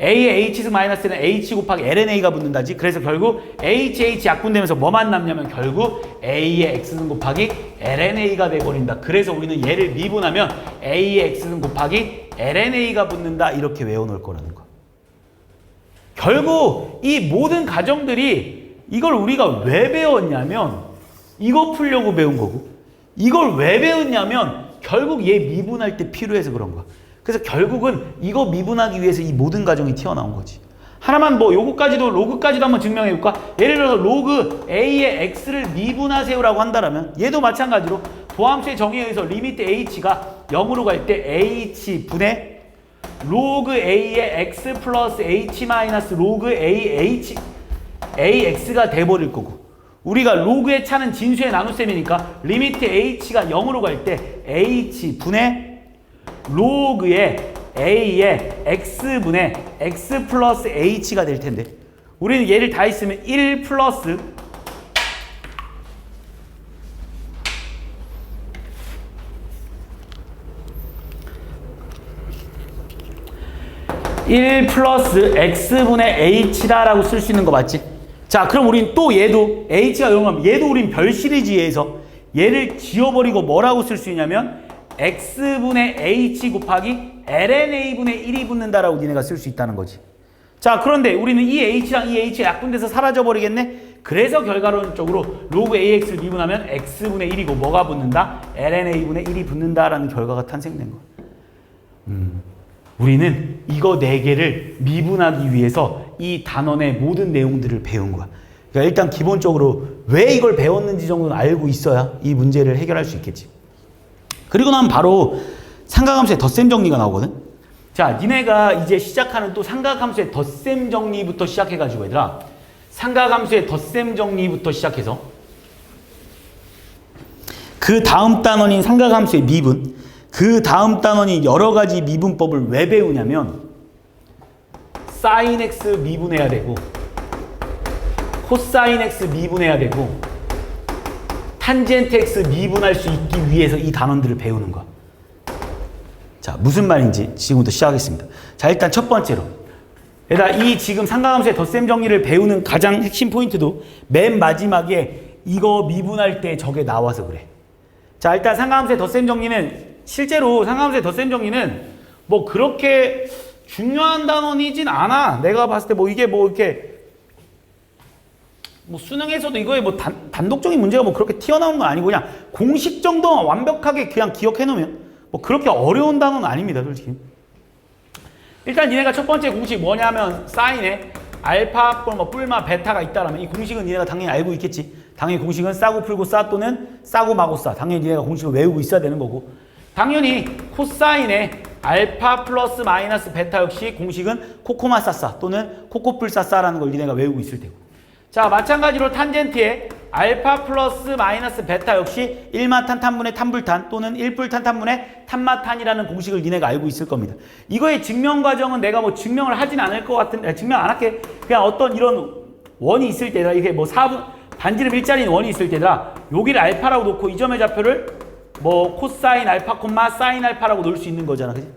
A의 H승 마이너스는 H 곱하기 LNA가 붙는다지. 그래서 결국 HH 약분되면서 뭐만 남냐면 결국 A의 X승 곱하기 LNA가 돼버린다. 그래서 우리는 얘를 미분하면 A의 X승 곱하기 LNA가 붙는다. 이렇게 외워놓을 거라는 거. 결국 이 모든 가정들이 이걸 우리가 왜 배웠냐면 이거 풀려고 배운 거고 이걸 왜 배웠냐면 결국 얘 미분할 때 필요해서 그런 거야. 그래서 결국은 이거 미분하기 위해서 이 모든 과정이 튀어나온 거지. 하나만 뭐 요거까지도 로그까지도 한번 증명해 볼까? 예를 들어서 로그 a의 x를 미분하세요라고 한다면 얘도 마찬가지로 도함수의 정의에 의해서 리미트 h가 0으로 갈 때 h분의 로그 a의 x 플러스 h 마이너스 로그 ax가 돼버릴 거고, 우리가 로그의 차는 진수의 나눗셈이니까 리미트 h가 0으로 갈 때 h분의 로그의 a의 x분의 x 플러스 h가 될 텐데, 우리는 얘를 다 있으면 1 플러스 1 플러스 x분의 h다라고 쓸 수 있는 거 맞지? 자, 그럼 우린 또 얘도 h가 0하면 얘도 우린 별 시리즈에서 얘를 지워버리고 뭐라고 쓸 수 있냐면 x분의 h 곱하기 lna분의 1이 붙는다라고 니네가 쓸 수 있다는 거지. 자, 그런데 우리는 이 h랑 이 h가 약분돼서 사라져버리겠네? 그래서 결과론적으로 로그 ax를 미분하면 x분의 1이고 뭐가 붙는다? lna분의 1이 붙는다라는 결과가 탄생된 거야. 우리는 이거 4개를 미분하기 위해서 이 단원의 모든 내용들을 배운 거야. 그러니까 일단 기본적으로 왜 이걸 배웠는지 정도는 알고 있어야 이 문제를 해결할 수 있겠지. 그리고 나면 바로 삼각함수의 덧셈 정리가 나오거든. 자, 니네가 이제 시작하는 또 삼각함수의 덧셈 정리부터 시작해가지고 얘들아, 삼각함수의 덧셈 정리부터 시작해서 그 다음 단원인 삼각함수의 미분, 그 다음 단원이 여러 가지 미분법을 왜 배우냐면 sin x 미분해야 되고 코사인 x 미분해야 되고 탄젠트 x 미분할 수 있기 위해서 이 단원들을 배우는 거야. 자, 무슨 말인지 지금부터 시작하겠습니다. 자, 일단 첫 번째로 얘들아, 이 지금 삼각함수의 덧셈 정리를 배우는 가장 핵심 포인트도 맨 마지막에 이거 미분할 때 저게 나와서 그래. 자, 일단 삼각함수의 덧셈 정리는 실제로 삼각함수의 덧셈 정리는 뭐 그렇게 중요한 단원이진 않아. 내가 봤을 때 뭐 이게 뭐 이렇게 뭐 수능에서도 이거에 뭐 단독적인 문제가 뭐 그렇게 튀어나오는 건 아니고 그냥 공식 정도만 완벽하게 그냥 기억해 놓으면 뭐 그렇게 어려운 단어는 아닙니다, 솔직히. 일단 니네가 첫 번째 공식 뭐냐면 사인에 알파, 뭐 뿔마, 베타가 있다라면 이 공식은 니네가 당연히 알고 있겠지. 당연히 공식은 싸고 풀고 싸 또는 싸고 마고 싸. 당연히 니네가 공식을 외우고 있어야 되는 거고, 당연히 코사인에 알파 플러스 마이너스 베타 역시 공식은 코코마 싸싸 또는 코코뿔 싸싸라는 걸 니네가 외우고 있을 테고, 자, 마찬가지로 탄젠트에 알파 플러스 마이너스 베타 역시 1마 탄탄분의 탄불탄 또는 1불 탄탄분의 탄마탄이라는 공식을 니네가 알고 있을 겁니다. 이거의 증명 과정은 내가 뭐 증명을 하진 않을 것 같은데, 증명 안 할게. 그냥 어떤 이런 원이 있을 때다, 이게 뭐 4분 반지름 일자리인 원이 있을 때다, 여기를 알파라고 놓고 이 점의 좌표를 뭐 코사인 알파 콤마 사인 알파라고 놓을 수 있는 거잖아, 그지?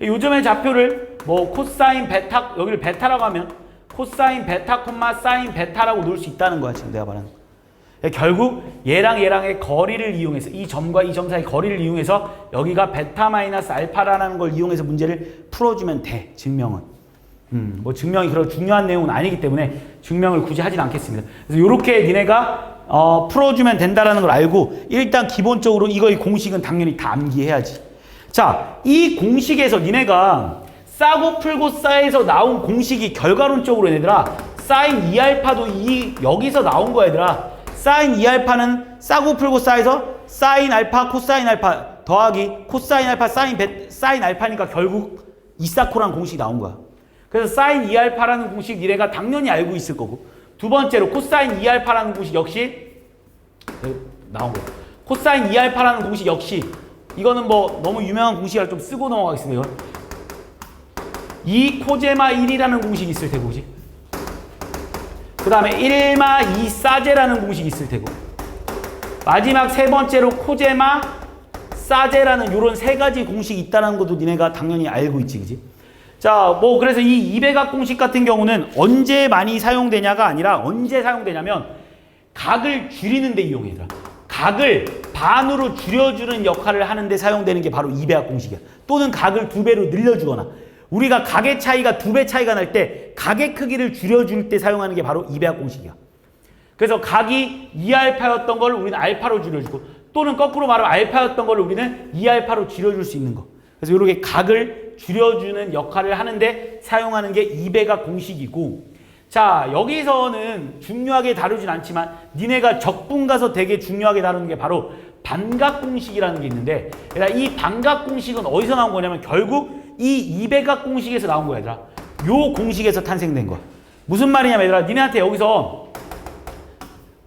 이 점의 좌표를 뭐 코사인 베타, 여기를 베타라고 하면 코사인 베타 콤마 사인 베타라고 놓을 수 있다는 거야, 지금 내가 말하는 거. 결국 얘랑 얘랑의 거리를 이용해서, 이 점과 이 점 사이 거리를 이용해서 여기가 베타 마이너스 알파라는 걸 이용해서 문제를 풀어주면 돼, 증명은. 뭐 증명이 그런 중요한 내용은 아니기 때문에 증명을 굳이 하진 않겠습니다. 그래서 이렇게 니네가 풀어주면 된다라는 걸 알고, 일단 기본적으로 이거의 공식은 당연히 다 암기해야지. 자, 이 공식에서 니네가 싸고 풀고 싸에서 나온 공식이 결과론적으로 얘들아, 사인 2알파도 여기서 나온 거야, 얘들아. 사인 2알파는 싸고 풀고 싸에서 사인 알파 코사인 알파 더하기 코사인 알파 사인 알파니까 결국 이사코란 공식이 나온 거야. 그래서 사인 2알파라는 공식 니네가 당연히 알고 있을 거고, 두 번째로 코사인 2알파라는 공식 역시 나온 거야. 코사인 2알파라는 공식 역시 이거는 뭐 너무 유명한 공식이라 좀 쓰고 넘어가겠습니다. 이건 2 코제마 1이라는 공식이 있을 테고, 그지? 그 다음에 1마 2 사제라는 공식이 있을 테고, 마지막 세 번째로 코제마 사제라는 요런 세 가지 공식이 있다는 것도 니네가 당연히 알고 있지, 그지? 자, 뭐 그래서 이 이배각 공식 같은 경우는 언제 많이 사용되냐가 아니라 언제 사용되냐면 각을 줄이는 데 이용해. 각을 반으로 줄여주는 역할을 하는데 사용되는 게 바로 이배각 공식이야. 또는 각을 2배로 늘려주거나, 우리가 각의 차이가 2배 차이가 날 때 각의 크기를 줄여줄 때 사용하는 게 바로 이배각 공식이야. 그래서 각이 2알파였던 걸 우리는 알파로 줄여주고, 또는 거꾸로 말하면 알파였던 걸 우리는 2알파로 줄여줄 수 있는 거. 그래서 이렇게 각을 줄여주는 역할을 하는데 사용하는 게 이배각 공식이고, 자 여기서는 중요하게 다루진 않지만 니네가 적분 가서 되게 중요하게 다루는 게 바로 반각 공식이라는 게 있는데, 얘들아 이 반각 공식은 어디서 나온 거냐면 결국 이 이배각 공식에서 나온 거야. 얘들아 요 공식에서 탄생된 거야. 무슨 말이냐면 얘들아 니네한테 여기서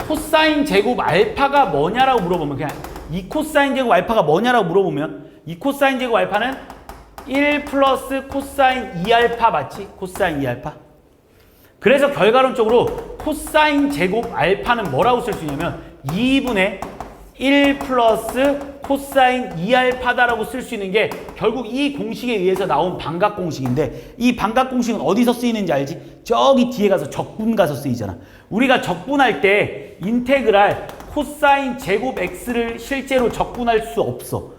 코사인 제곱 알파가 뭐냐라고 물어보면, 그냥 이 코사인 제곱 알파가 뭐냐라고 물어보면, 이 코사인 제곱 알파는 1 플러스 코사인 2알파 맞지? 코사인 2알파. 그래서 결과론적으로 코사인 제곱 알파는 뭐라고 쓸 수 있냐면 2분의 1 플러스 코사인 2알파다라고 쓸 수 있는 게 결국 이 공식에 의해서 나온 반각 공식인데, 이 반각 공식은 어디서 쓰이는지 알지? 저기 뒤에 가서 적분 가서 쓰이잖아. 우리가 적분할 때 인테그랄 코사인 제곱 x를 실제로 적분할 수 없어.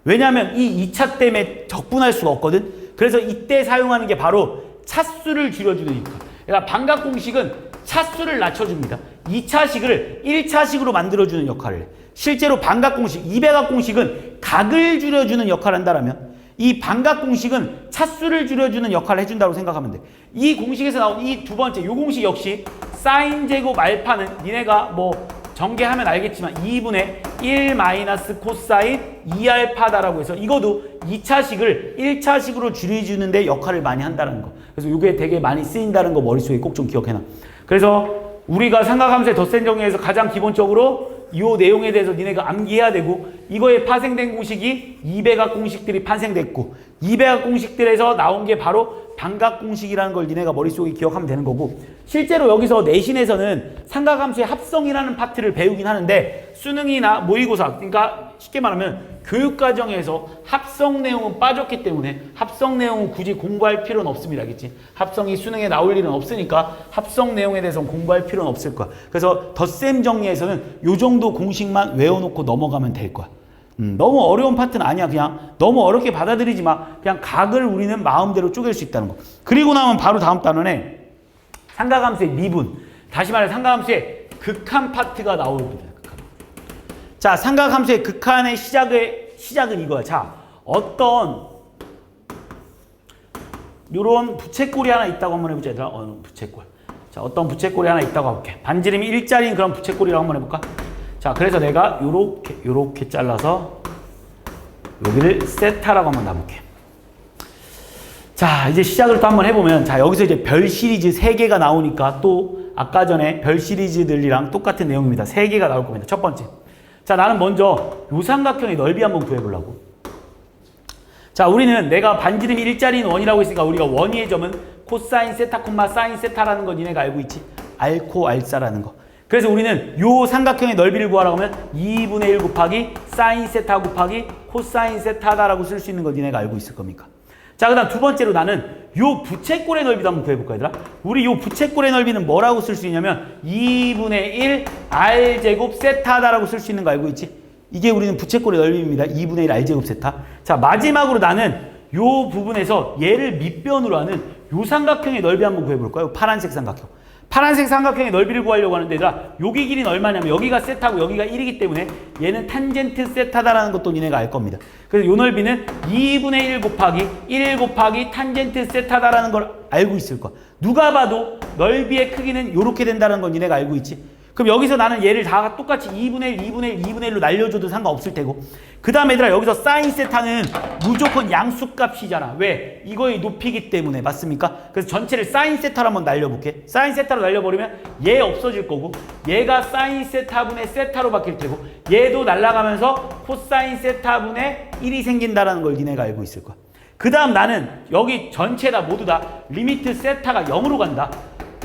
왜냐하면 이 2차 때문에 적분할 수가 없거든. 그래서 이때 사용하는 게 바로 차수를 줄여주는 역할. 그러니까 반각 공식은 차수를 낮춰줍니다. 2차식을 1차식으로 만들어주는 역할을 해. 실제로 반각 공식, 이배각 공식은 각을 줄여주는 역할을 한다면 이 반각 공식은 차수를 줄여주는 역할을 해준다고 생각하면 돼. 이 공식에서 나온 이 두 번째, 이 공식 역시 사인 제곱 알파는 니네가 뭐 전개하면 알겠지만 2분의 1 마이너스 코사인 2알파다라고 해서 이것도 2차식을 1차식으로 줄여주는데 역할을 많이 한다는 거. 그래서 이게 되게 많이 쓰인다는 거 머릿속에 꼭 좀 기억해놔. 그래서 우리가 삼각함수의 덧셈 정리에서 가장 기본적으로 이 내용에 대해서 니네가 암기해야 되고, 이거에 파생된 공식이 이배각 공식들이 탄생됐고, 이배각 공식들에서 나온 게 바로 반각 공식이라는 걸 니네가 머릿속에 기억하면 되는 거고, 실제로 여기서 내신에서는 삼각함수의 합성이라는 파트를 배우긴 하는데 수능이나 모의고사, 그러니까 쉽게 말하면 교육과정에서 합성 내용은 빠졌기 때문에 합성 내용은 굳이 공부할 필요는 없습니다. 알겠지? 합성이 수능에 나올 일은 없으니까 합성 내용에 대해서는 공부할 필요는 없을 거야. 그래서 덧셈 정리에서는 요 정도 공식만 외워놓고 넘어가면 될 거야. 너무 어려운 파트는 아니야. 그냥 너무 어렵게 받아들이지 마. 그냥 각을 우리는 마음대로 쪼갤 수 있다는 거. 그리고 나면 바로 다음 단원에 삼각함수의 미분, 다시 말해 삼각함수의 극한 파트가 나옵니다. 자, 삼각함수의 극한의 시작은 이거야. 자, 어떤 요런 부채꼴이 하나 있다고 한번 해보자. 얘들아, 부채꼴. 자, 어떤 부채꼴이 하나 있다고 해볼게. 반지름이 일자리인 그런 부채꼴이라고 한번 해볼까? 자, 그래서 내가 요렇게 잘라서 여기를 세타라고 한번 놔볼게. 자, 이제 시작을 또 한번 해보면, 자, 여기서 이제 별 시리즈 3개가 나오니까 또 아까 전에 별 시리즈들이랑 똑같은 내용입니다. 3개가 나올 겁니다. 첫 번째. 자, 나는 먼저 요 삼각형의 넓이 한번 구해보려고. 자, 우리는 내가 반지름이 일자리인 원이라고 했으니까 우리가 원위의 점은 코사인 세타 콤마 사인 세타라는 거 니네가 알고 있지? 알코 알사라는 거. 그래서 우리는 요 삼각형의 넓이를 구하라고 하면 2분의 1 곱하기 사인 세타 곱하기 코사인 세타다라고 쓸 수 있는 거 니네가 알고 있을 겁니까? 자, 그 다음 두 번째로 나는 요 부채꼴의 넓이도 한번 구해볼까, 얘들아? 우리 요 부채꼴의 넓이는 뭐라고 쓸 수 있냐면 2분의 1 r제곱 세타다라고 쓸 수 있는 거 알고 있지? 이게 우리는 부채꼴의 넓이입니다. 2분의 1 r제곱 세타. 자, 마지막으로 나는 요 부분에서 얘를 밑변으로 하는 요 삼각형의 넓이 한번 구해볼까요? 파란색 삼각형. 파란색 삼각형의 넓이를 구하려고 하는데, 얘들아, 여기 길이는 얼마냐면 여기가 세타고 여기가 1이기 때문에 얘는 탄젠트 세타다라는 것도 니네가 알 겁니다. 그래서 요 넓이는 2분의 1 곱하기 1 곱하기 탄젠트 세타다라는 걸 알고 있을 거야. 누가 봐도 넓이의 크기는 요렇게 된다는 건 니네가 알고 있지? 그럼 여기서 나는 얘를 다 똑같이 2분의 1, 2분의 1, 2분의 1로 날려줘도 상관없을 테고, 그 다음에 얘들아 여기서 사인 세타는 무조건 양수값이잖아. 왜? 이거의 높이기 때문에. 맞습니까? 그래서 전체를 사인 세타로 한번 날려볼게. 사인 세타로 날려버리면 얘 없어질 거고, 얘가 사인 세타분의 세타로 바뀔 테고, 얘도 날아가면서 코사인 세타분의 1이 생긴다는 걸 니네가 알고 있을 거야. 그 다음 나는 여기 전체 다 모두 다 리미트 세타가 0으로 간다.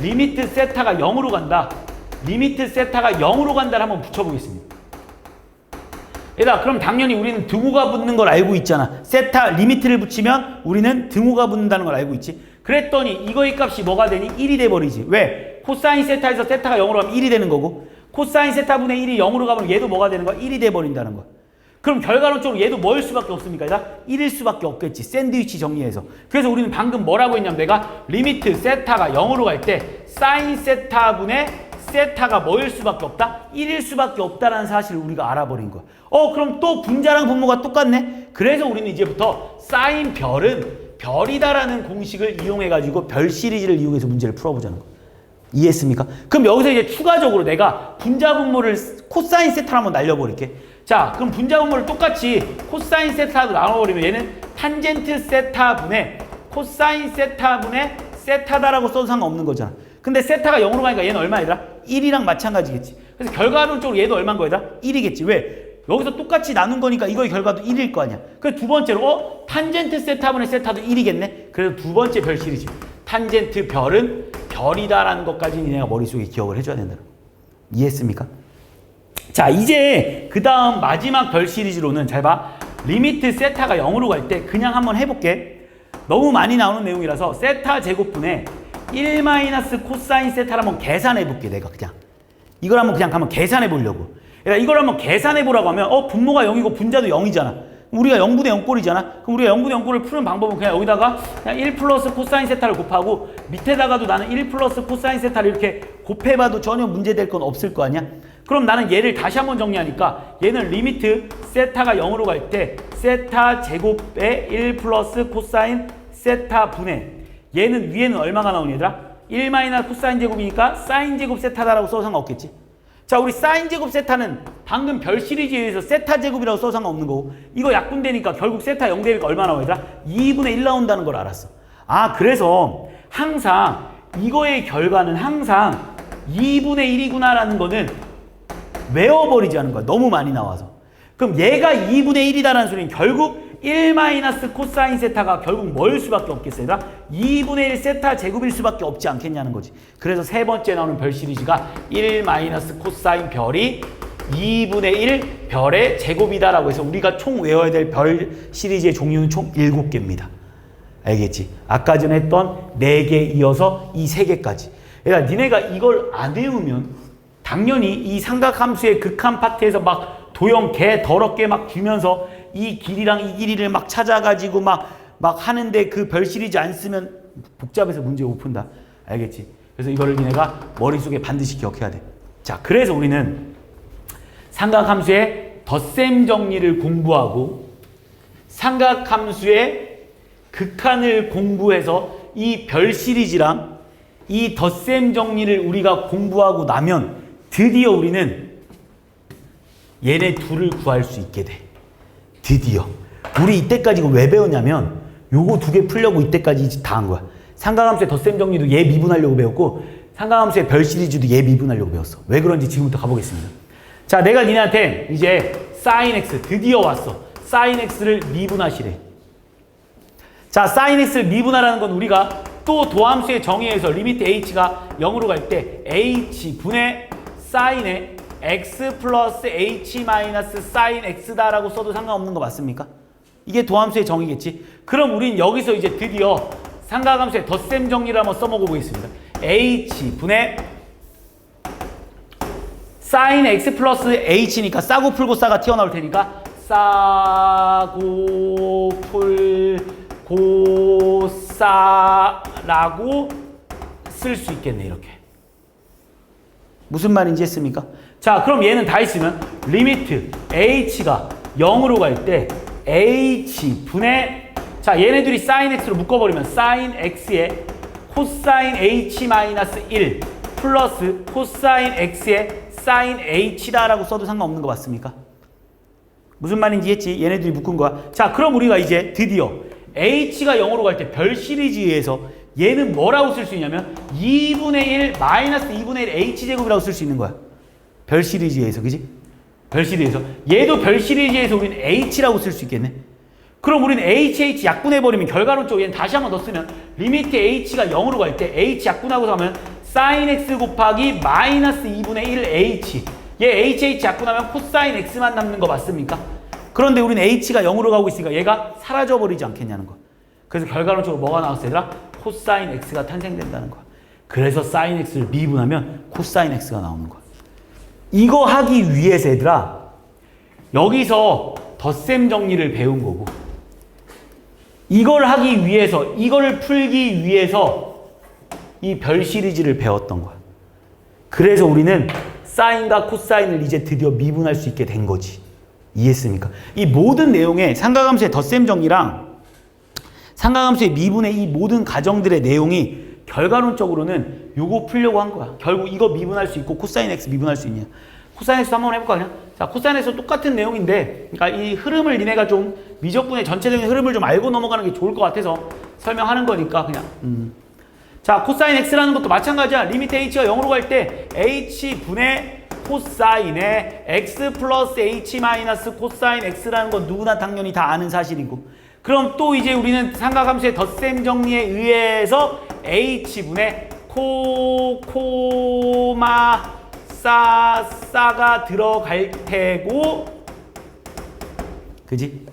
리미트 세타가 0으로 간다. 리미트 세타가 0으로 간다를 한번 붙여보겠습니다. 얘들아, 그럼 당연히 우리는 등호가 붙는 걸 알고 있잖아. 세타 리미트를 붙이면 우리는 등호가 붙는다는 걸 알고 있지. 그랬더니 이거의 값이 뭐가 되니? 1이 돼버리지. 왜? 코사인 세타에서 세타가 0으로 가면 1이 되는 거고, 코사인 세타분의 1이 0으로 가면 얘도 뭐가 되는 거야? 1이 돼버린다는 거야. 그럼 결과론적으로 얘도 뭐일 수밖에 없습니까? 얘들아? 1일 수밖에 없겠지. 샌드위치 정리해서. 그래서 우리는 방금 뭐라고 했냐면, 내가 리미트 세타가 0으로 갈 때 사인 세타분의 세타가 뭐일 수밖에 없다? 1일 수밖에 없다라는 사실을 우리가 알아버린 거야. 그럼 또 분자랑 분모가 똑같네? 그래서 우리는 이제부터 사인 별은 별이다라는 공식을 이용해가지고 별 시리즈를 이용해서 문제를 풀어보자는 거예요. 이해했습니까? 그럼 여기서 이제 추가적으로 내가 분자분모를 코사인 세타로 한번 날려버릴게. 자, 그럼 분자분모를 똑같이 코사인 세타로 나눠버리면 얘는 탄젠트 세타분의 코사인 세타분의 세타다라고 써도 상관없는 거잖아. 근데 세타가 0으로 가니까 얘는 얼마이더라? 1이랑 마찬가지겠지. 그래서 결과론적으로 얘도 얼마인 거야? 1이겠지. 왜? 여기서 똑같이 나눈 거니까 이거의 결과도 1일 거 아니야. 그래서 두 번째로 탄젠트 세타분의 세타도 1이겠네. 그래서 두 번째 별 시리즈. 탄젠트 별은 별이다라는 것까지 니네가 머릿속에 기억을 해줘야 된다. 이해했습니까? 자, 이제 그 다음 마지막 별 시리즈로는 잘 봐. 리미트 세타가 0으로 갈 때 그냥 한번 해볼게. 너무 많이 나오는 내용이라서 세타 제곱분의 1 마이너스 코사인 세타를 한번 계산해 볼게. 내가 그냥 이걸 한번 계산해 보려고. 그러니까 이걸 한번 계산해 보라고 하면 분모가 0이고 분자도 0이잖아. 우리가 0분의 0꼴이잖아. 그럼 우리가 0분의 0꼴을 푸는 방법은 그냥 여기다가 그냥 1 플러스 코사인 세타를 곱하고 밑에다가도 나는 1 플러스 코사인 세타를 이렇게 곱해봐도 전혀 문제될 건 없을 거 아니야. 그럼 나는 얘를 다시 한번 정리하니까 얘는 리미트 세타가 0으로 갈 때 세타 제곱에 1 플러스 코사인 세타 분의 얘는 위에는 얼마가 나오니 얘들아? 1 마이너스 코사인 제곱이니까 사인 제곱 세타다라고 써도 상관없겠지. 자, 우리 사인 제곱 세타는 방금 별 시리즈에 의해서 세타 제곱이라고 써도 상관없는 거고 이거 약분되니까 결국 세타 0 되니까 얼마 나와 얘들아? 2분의 1 나온다는 걸 알았어. 아, 그래서 항상 이거의 결과는 항상 2분의 1이구나라는 거는 외워버리자는 거야. 너무 많이 나와서. 그럼 얘가 2분의 1이다라는 소리는 결국 1 마이너스 코사인 세타가 결국 뭐일 수밖에 없겠어요? 2분의 1 세타 제곱일 수밖에 없지 않겠냐는 거지. 그래서 세 번째 나오는 별 시리즈가 1 마이너스 코사인 별이 2분의 1 별의 제곱이다라고 해서 우리가 총 외워야 될 별 시리즈의 종류는 총 7개입니다. 알겠지? 아까 전에 했던 4개 이어서 이 3개까지. 그러니까 니네가 이걸 안 외우면 당연히 이 삼각함수의 극한 파트에서 막 도형 개 더럽게 막 주면서 이 길이랑 이 길이를 막 찾아가지고 막 하는데 그 별 시리즈 안 쓰면 복잡해서 문제 못 푼다. 알겠지? 그래서 이거를 니네가 머릿속에 반드시 기억해야 돼. 자, 그래서 우리는 삼각함수의 덧셈 정리를 공부하고 삼각함수의 극한을 공부해서 이 별 시리즈랑 이 덧셈 정리를 우리가 공부하고 나면 드디어 우리는 얘네 둘을 구할 수 있게 돼. 드디어. 우리 이때까지 이거 왜 배웠냐면 요거 2개 풀려고 이때까지 다 한 거야. 삼각함수의 덧셈 정리도 얘 미분하려고 배웠고 삼각함수의 별 시리즈도 얘 미분하려고 배웠어. 왜 그런지 지금부터 가보겠습니다. 자, 내가 니네한테 이제 sin x 드디어 왔어. sin x를 미분하시래. 자, sin x를 미분하라는 건 우리가 또 도함수의 정의에서 리미트 h가 0으로 갈 때 h분의 sin의 x 플러스 h 마이너스 sin x다라고 써도 상관없는 거 맞습니까? 이게 도함수의 정의겠지. 그럼 우린 여기서 이제 드디어 삼각함수의 덧셈 정리를 한번 써먹어 보겠습니다. h분의 sin x 플러스 h니까 싸고 풀고 싸가 튀어나올 테니까 싸고 풀고 싸라고 쓸 수 있겠네. 이렇게. 무슨 말인지 했습니까? 자, 그럼 얘는 다 있으면 리미트 h가 0으로 갈 때 h분의 자, 얘네들이 sin x로 묶어버리면 sin x에 코사인 h 마이너스 1 플러스 코사인 x에 sin h다라고 써도 상관없는 거 맞습니까? 무슨 말인지 했지? 얘네들이 묶은 거야. 자, 그럼 우리가 이제 드디어 h가 0으로 갈 때 별 시리즈에서 얘는 뭐라고 쓸 수 있냐면 2분의 1 마이너스 2분의 1 h제곱이라고 쓸 수 있는 거야. 별 시리즈에서, 그지? 별 시리즈에서. 얘도 별 시리즈에서 우리는 h라고 쓸 수 있겠네. 그럼 우리는 h 약분해버리면 결과론적으로 얘는 다시 한번 더 쓰면 리미트 h가 0으로 갈 때 h 약분하고 하면 sin x 곱하기 마이너스 2분의 1 h. 얘 h 약분하면 코사인 x만 남는 거 맞습니까? 그런데 우리는 h가 0으로 가고 있으니까 얘가 사라져버리지 않겠냐는 거. 그래서 결과론적으로 뭐가 나왔어 얘들아? 코사인 x가 탄생된다는 거야. 그래서 sin x를 미분하면 코사인 x가 나오는 거야. 이거 하기 위해서 얘들아 여기서 덧셈 정리를 배운 거고 이걸 하기 위해서 이거를 풀기 위해서 이 별 시리즈를 배웠던 거야. 그래서 우리는 사인과 코사인을 이제 드디어 미분할 수 있게 된 거지. 이해했습니까? 이 모든 내용에 삼각함수의 덧셈 정리랑 상가함수의 미분의 이 모든 가정들의 내용이 결과론적으로는 요거 풀려고 한 거야. 결국 이거 미분할 수 있고 코사인 x 미분할 수 있냐. 코사인 x 한번 해볼까 그냥. 자, 코사인 x 똑같은 내용인데 그러니까 이 흐름을 니네가 좀 미적분의 전체적인 흐름을 좀 알고 넘어가는 게 좋을 것 같아서 설명하는 거니까 그냥. 자, 코사인 x라는 것도 마찬가지야. 리미트 h가 0으로 갈 때 h분의 코사인의 x 플러스 h 마이너스 코사인 x라는 건 누구나 당연히 다 아는 사실이고 그럼 또 이제 우리는 삼각함수의 덧셈 정리에 의해서 h분의 코마 싸가 들어갈 테고 그지?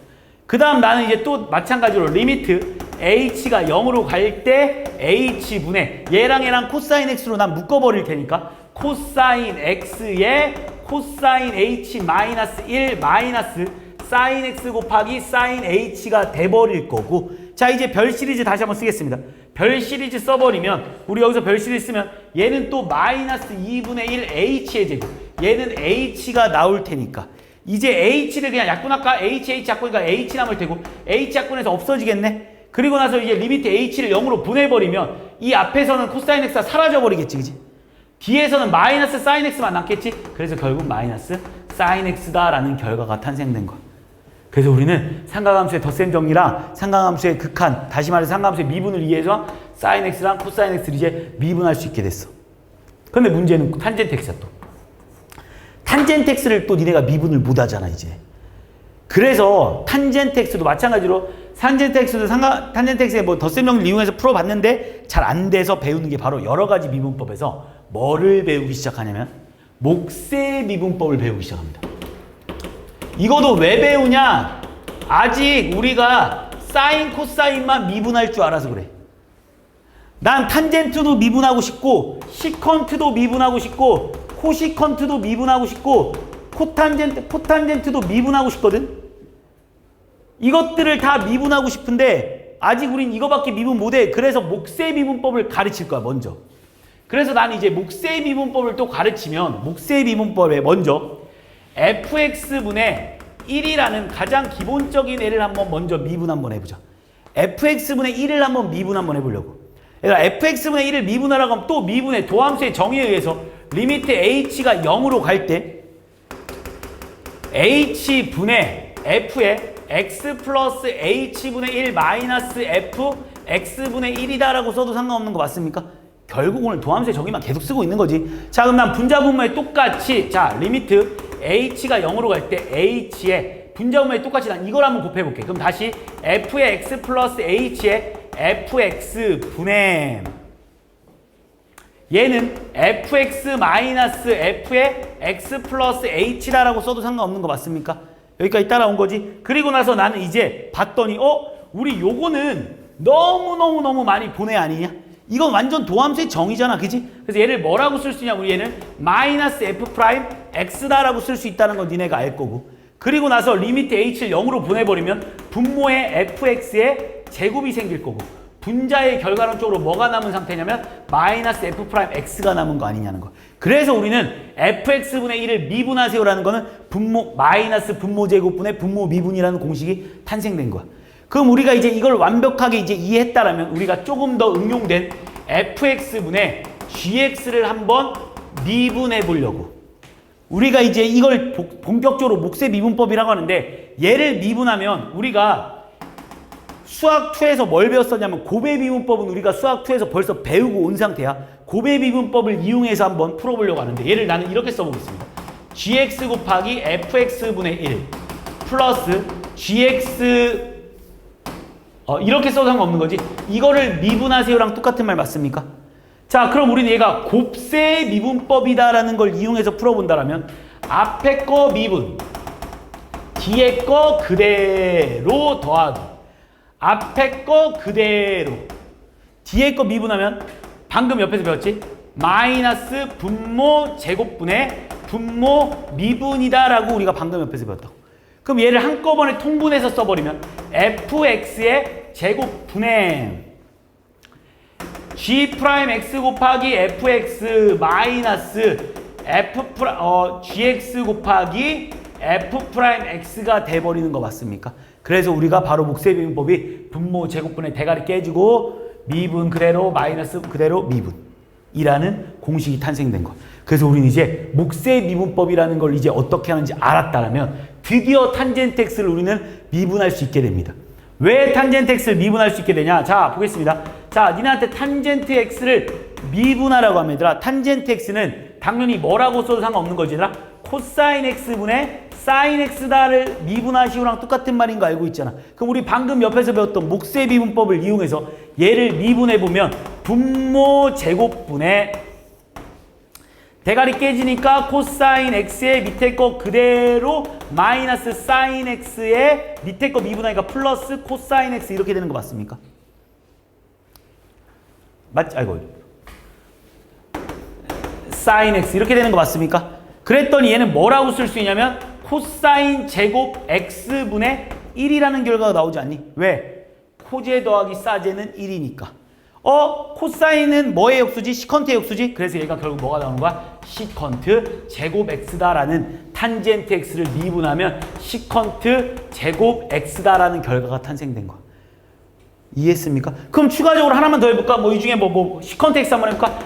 그 다음 나는 이제 또 마찬가지로 리미트 h가 0으로 갈 때 h분의 얘랑 코사인 x로 난 묶어버릴 테니까 코사인 x에 코사인 h 마이너스 1 마이너스 사인 x 곱하기 사인 h가 돼버릴 거고 자 이제 별 시리즈 다시 한번 쓰겠습니다. 별 시리즈 써버리면 우리 여기서 별 시리즈 쓰면 얘는 또 마이너스 2분의 1 h의 제곱 얘는 h가 나올 테니까 이제 h를 그냥 약분할까? h 약분이니까 h 남을 테고 h 약분해서 없어지겠네? 그리고 나서 이제 리미트 h를 0으로 분해버리면 이 앞에서는 코사인 x가 사라져버리겠지 그지? 뒤에서는 마이너스 사인 x만 남겠지? 그래서 결국 마이너스 사인 x다라는 결과가 탄생된 거야. 그래서 우리는 삼각함수의 덧셈 정리랑 삼각함수의 극한, 다시 말해서 삼각함수의 미분을 이해해서 사인 x랑 코사인 x를 이제 미분할 수 있게 됐어. 근데 문제는 탄젠트 x야 또. 탄젠트 x를 또 니네가 미분을 못 하잖아 이제. 그래서 탄젠트 x도 마찬가지로 탄젠트 x도 탄젠트 x의 뭐 덧셈 정리를 이용해서 풀어봤는데 잘 안 돼서 배우는 게 바로 여러 가지 미분법에서 뭐를 배우기 시작하냐면 목세 미분법을 배우기 시작합니다. 이것도 왜 배우냐? 아직 우리가 사인, 코사인만 미분할 줄 알아서 그래. 난 탄젠트도 미분하고 싶고 시컨트도 미분하고 싶고 코시컨트도 미분하고 싶고 코탄젠트도 미분하고 싶거든? 이것들을 다 미분하고 싶은데 아직 우린 이거밖에 미분 못해. 그래서 목세 미분법을 가르칠 거야 먼저. 그래서 나는 이제 목세 미분법을 또 가르치면 목세 미분법에 먼저 fx분의 1이라는 가장 기본적인 애를 한번 먼저 미분 한번 해보자. fx분의 1을 한번 미분 한번 해보려고. 그러니까 fx분의 1을 미분하라고 하면 또 미분의 도함수의 정의에 의해서 리미트 h가 0으로 갈 때 h분의 f에 x 플러스 h분의 1 마이너스 f x분의 1이다라고 써도 상관없는 거 맞습니까? 결국 오늘 도함수의 정의만 계속 쓰고 있는 거지. 자, 그럼 난 분자분모에 똑같이 자 리미트 h가 0으로 갈 때 h에 분자분모에 똑같이 난 이걸 한번 곱해볼게. 그럼 다시 f의 x 플러스 h에 fx 분의 얘는 fx 마이너스 f의 x 플러스 h다라고 써도 상관없는 거 맞습니까? 여기까지 따라온 거지. 그리고 나서 나는 이제 봤더니 우리 요거는 너무 많이 보내 아니냐? 이건 완전 도함수의 정의잖아, 그지? 그래서 얘를 뭐라고 쓸 수 있냐? 우리 얘는 마이너스 f 프라임 x다라고 쓸 수 있다는 건 니네가 알 거고. 그리고 나서 리미트 h를 0으로 보내버리면 분모의 fx의 제곱이 생길 거고. 분자의 결과론적으로 뭐가 남은 상태냐면 마이너스 f 프라임 x가 남은 거 아니냐는 거. 그래서 우리는 fx분의 1을 미분하세요라는 거는 분모 마이너스 분모 제곱분의 분모 미분이라는 공식이 탄생된 거야. 그럼 우리가 이제 이걸 완벽하게 이제 이해했다라면 우리가 조금 더 응용된 fx분의 gx를 한번 미분해 보려고. 우리가 이제 이걸 본격적으로 목세 미분법이라고 하는데 얘를 미분하면 우리가 수학 2에서 뭘 배웠었냐면 고배 미분법은 우리가 수학 2에서 벌써 배우고 온 상태야. 고배 미분법을 이용해서 한번 풀어보려고 하는데 얘를 나는 이렇게 써보겠습니다. gx 곱하기 fx분의 1 플러스 gx 이렇게 써도 상관없는 거지. 이거를 미분하세요랑 똑같은 말 맞습니까? 자, 그럼 우리는 얘가 곱세 미분법이다라는 걸 이용해서 풀어본다라면 앞에 거 미분, 뒤에 거 그대로 더하기, 앞에 거 그대로, 뒤에 거 미분하면 방금 옆에서 배웠지? 마이너스 분모 제곱분의 분모 미분이다라고 우리가 방금 옆에서 배웠다고. 그럼 얘를 한꺼번에 통분해서 써버리면 fx의 제곱분의 g'(x) 곱하기 fx 마이너스 gx 곱하기 f'x가 돼버리는 거 맞습니까? 그래서 우리가 바로 목세 미분법이 분모 제곱분의 대가리 깨지고 미분 그대로 마이너스 그대로 미분 이라는 공식이 탄생된 거. 그래서 우리는 이제 목세 미분법이라는 걸 이제 어떻게 하는지 알았다면 드디어 탄젠트 x를 우리는 미분할 수 있게 됩니다. 왜 탄젠트 x를 미분할 수 있게 되냐? 자, 보겠습니다. 자, 니네한테 탄젠트 x를 미분하라고 하면 얘들아, 탄젠트 x는 당연히 뭐라고 써도 상관없는 거지 얘들아. 코사인 x분의 사인 x다를 미분하시오랑 똑같은 말인 거 알고 있잖아. 그럼 우리 방금 옆에서 배웠던 목세 미분법을 이용해서 얘를 미분해보면 분모 제곱분의 대가리 깨지니까 코사인 x의 밑에 거 그대로 마이너스 사인 x의 밑에 거 미분하니까 플러스 코사인 x 이렇게 되는 거 맞습니까? 맞지? 아이고. 사인 x 이렇게 되는 거 맞습니까? 그랬더니 얘는 뭐라고 쓸 수 있냐면 코사인 제곱 x분의 1이라는 결과가 나오지 않니? 왜? 코제 더하기 사제는 1이니까. 코사인은 뭐의 역수지? 시컨트의 역수지? 그래서 얘가 결국 뭐가 나오는 거야? 시컨트 제곱 x다라는 탄젠트 x를 미분하면 시컨트 제곱 x다라는 결과가 탄생된 거야. 이해했습니까? 그럼 추가적으로 하나만 더 해볼까? 뭐 이 중에 뭐 시컨트 x 한번 해볼까?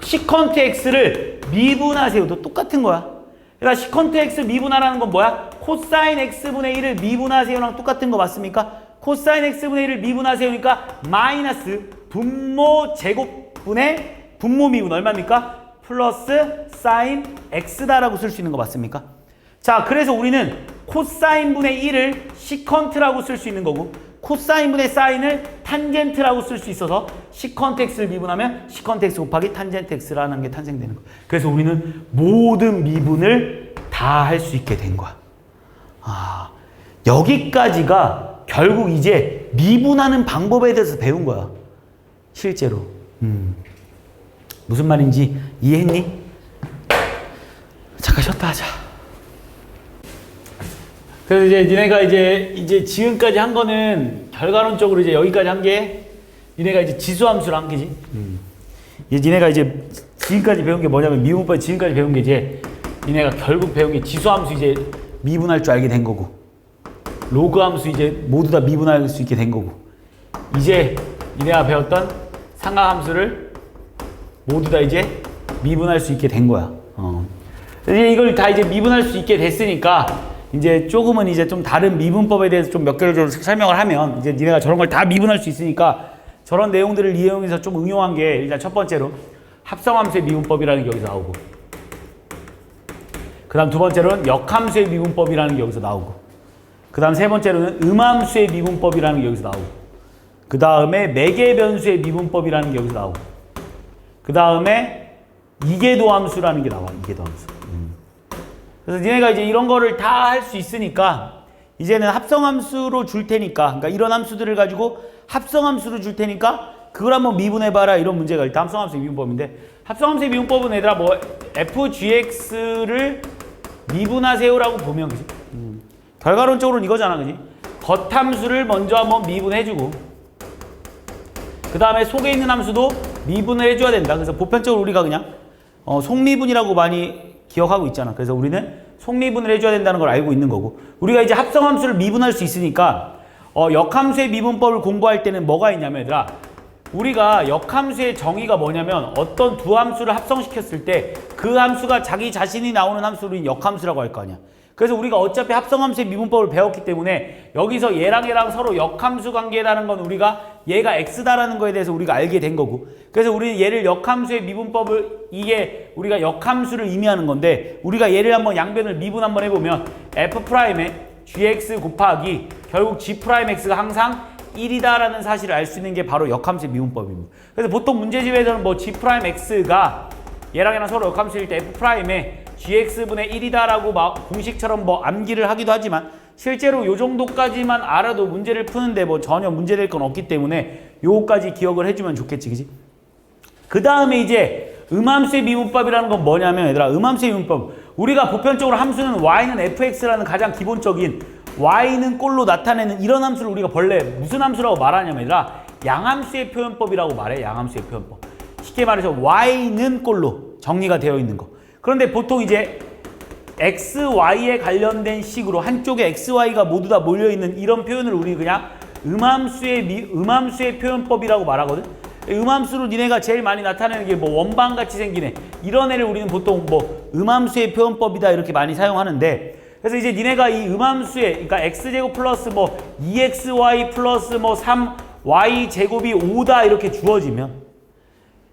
시컨트 x를 미분하세요도 똑같은 거야. 그러니까 시컨트 x 미분하라는 건 뭐야? 코사인 x분의 1을 미분하세요랑 똑같은 거 맞습니까? 코사인 x분의 1을 미분하세요니까 마이너스 분모 제곱분의 분모 미분 얼마입니까? 플러스 사인 x다라고 쓸 수 있는 거 맞습니까? 자, 그래서 우리는 코사인분의 1을 시컨트라고 쓸 수 있는 거고 코사인분의 사인을 탄젠트라고 쓸 수 있어서 시컨트 x를 미분하면 시컨트 x 곱하기 탄젠트 x라는 게 탄생되는 거야. 그래서 우리는 모든 미분을 다 할 수 있게 된 거야. 여기까지가 결국 이제 미분하는 방법에 대해서 배운 거야. 실제로. 무슨 말인지 이해했니? 잠깐 쉬었다 하자. 그래서 이제 니네가 이제 지금까지 한 거는 결과론적으로 이제 여기까지 한 게 니네가 이제 지수함수를 한 게지. 이제 니네가 이제 지금까지 배운 게 뭐냐면 미분법 지금까지 배운 게 이제 니네가 결국 배운 게 지수함수 이제 미분할 줄 알게 된 거고 로그함수 이제 모두 다 미분할 수 있게 된 거고 이제 니네가 배웠던 삼각함수를 모두 다 이제 미분할 수 있게 된 거야. 이제 이걸 다 이제 미분할 수 있게 됐으니까 이제 조금은 이제 좀 다른 미분법에 대해서 좀 몇 개를 좀 설명을 하면 이제 니네가 저런 걸 다 미분할 수 있으니까 저런 내용들을 이용해서 좀 응용한 게 일단 첫 번째로 합성함수의 미분법이라는 게 여기서 나오고 그 다음 두 번째로는 역함수의 미분법이라는 게 여기서 나오고 그 다음 세 번째로는 음함수의 미분법이라는 게 여기서 나오고 그 다음에 매개변수의 미분법이라는 게 여기서 나오고 그 다음에 이계도함수라는 게 나와. 이계도함수. 그래서 니네가 이제 이런 거를 다 할 수 있으니까 이제는 합성함수로 줄 테니까 그러니까 이런 함수들을 가지고 합성함수로 줄 테니까 그걸 한번 미분해봐라 이런 문제가 일단 합성함수의 미분법인데 합성함수의 미분법은 얘들아 뭐 fgx를 미분하세요라고 보면 그지? 결과론적으로는 이거잖아 그지? 겉함수를 먼저 한번 미분해주고 그 다음에 속에 있는 함수도 미분을 해줘야 된다. 그래서 보편적으로 우리가 그냥 속미분이라고 많이 기억하고 있잖아. 그래서 우리는 속미분을 해줘야 된다는 걸 알고 있는 거고 우리가 이제 합성함수를 미분할 수 있으니까 역함수의 미분법을 공부할 때는 뭐가 있냐면 얘들아 우리가 역함수의 정의가 뭐냐면 어떤 두 함수를 합성시켰을 때 그 함수가 자기 자신이 나오는 함수를 우리는 역함수라고 할 거 아니야. 그래서 우리가 어차피 합성함수의 미분법을 배웠기 때문에 여기서 얘랑 얘랑 서로 역함수 관계라는 건 우리가 얘가 x다라는 거에 대해서 우리가 알게 된 거고 그래서 우리는 얘를 역함수의 미분법을 이게 우리가 역함수를 의미하는 건데 우리가 얘를 한번 양변을 미분 한번 해보면 f'의 gx 곱하기 결국 g'x가 항상 1이다라는 사실을 알 수 있는 게 바로 역함수의 미분법입니다. 그래서 보통 문제집에서는 뭐 g'x가 얘랑 얘랑 서로 역함수일 때 f'의 gx분의 1이다라고 공식처럼 뭐 암기를 하기도 하지만 실제로 요 정도까지만 알아도 문제를 푸는데 뭐 전혀 문제될 건 없기 때문에 요거까지 기억을 해주면 좋겠지, 그지? 그 다음에 이제 음함수의 미분법이라는 건 뭐냐면 얘들아 음함수의 미분법 우리가 보편적으로 함수는 y는 fx라는 가장 기본적인 y는 꼴로 나타내는 이런 함수를 우리가 본래 무슨 함수라고 말하냐면 얘들아 양함수의 표현법이라고 말해. 양함수의 표현법. 쉽게 말해서 y는 꼴로 정리가 되어 있는 거. 그런데 보통 이제 x, y에 관련된 식으로 한쪽에 x, y가 모두 다 몰려있는 이런 표현을 우리 그냥 음함수의 표현법이라고 말하거든. 음함수로 니네가 제일 많이 나타내는 게 뭐 원방같이 생기네. 이런 애를 우리는 보통 뭐 음함수의 표현법이다 이렇게 많이 사용하는데, 그래서 이제 니네가 이 음함수의, 그러니까 x제곱 플러스 뭐 2xy 플러스 뭐 3y 제곱이 5다 이렇게 주어지면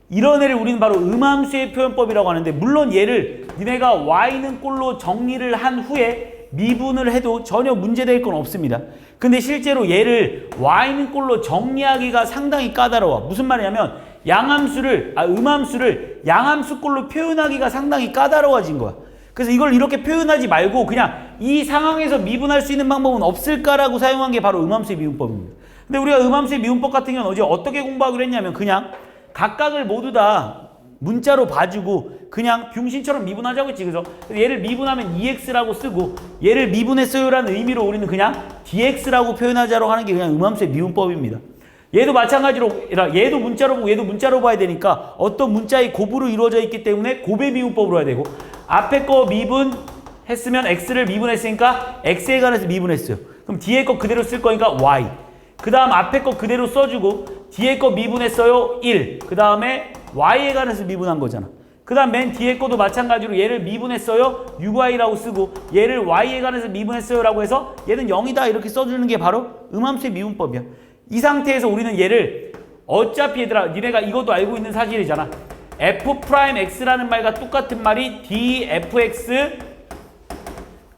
이런 애를 우리는 바로 음함수의 표현법이라고 하는데, 물론 얘를 니네가 y는 꼴로 정리를 한 후에 미분을 해도 전혀 문제될 건 없습니다. 근데 실제로 얘를 y는 꼴로 정리하기가 상당히 까다로워. 무슨 말이냐면 음함수를 양함수 꼴로 표현하기가 상당히 까다로워진 거야. 그래서 이걸 이렇게 표현하지 말고 그냥 이 상황에서 미분할 수 있는 방법은 없을까라고 사용한 게 바로 음함수의 미분법입니다. 근데 우리가 음함수의 미분법 같은 경우는 어제 어떻게 공부하기로 했냐면, 그냥 각각을 모두 다 문자로 봐주고 그냥 병신처럼 미분하자고 했지, 그죠? 얘를 미분하면 2x라고 쓰고, 얘를 미분했어요라는 의미로 우리는 그냥 dx라고 표현하자고 하는 게 그냥 음함수의 미분법입니다. 얘도 마찬가지로, 얘도 문자로 보고 얘도 문자로 봐야 되니까 어떤 문자의 곱으로 이루어져 있기 때문에 곱의 미분법으로 해야 되고, 앞에 거 미분했으면 x를 미분했으니까 x에 관해서 미분했어요. 그럼 뒤에 거 그대로 쓸 거니까 y. 그 다음 앞에 거 그대로 써주고 뒤에 거 미분했어요 1. 그 다음에 y에 관해서 미분한 거잖아. 그 다음 맨 뒤에 거도 마찬가지로 얘를 미분했어요 6y라고 쓰고, 얘를 y에 관해서 미분했어요 라고 해서 얘는 0이다 이렇게 써주는 게 바로 음함수의 미분법이야. 이 상태에서 우리는 얘를 어차피 얘들아, 니네가 이것도 알고 있는 사실이잖아. f'x라는 말과 똑같은 말이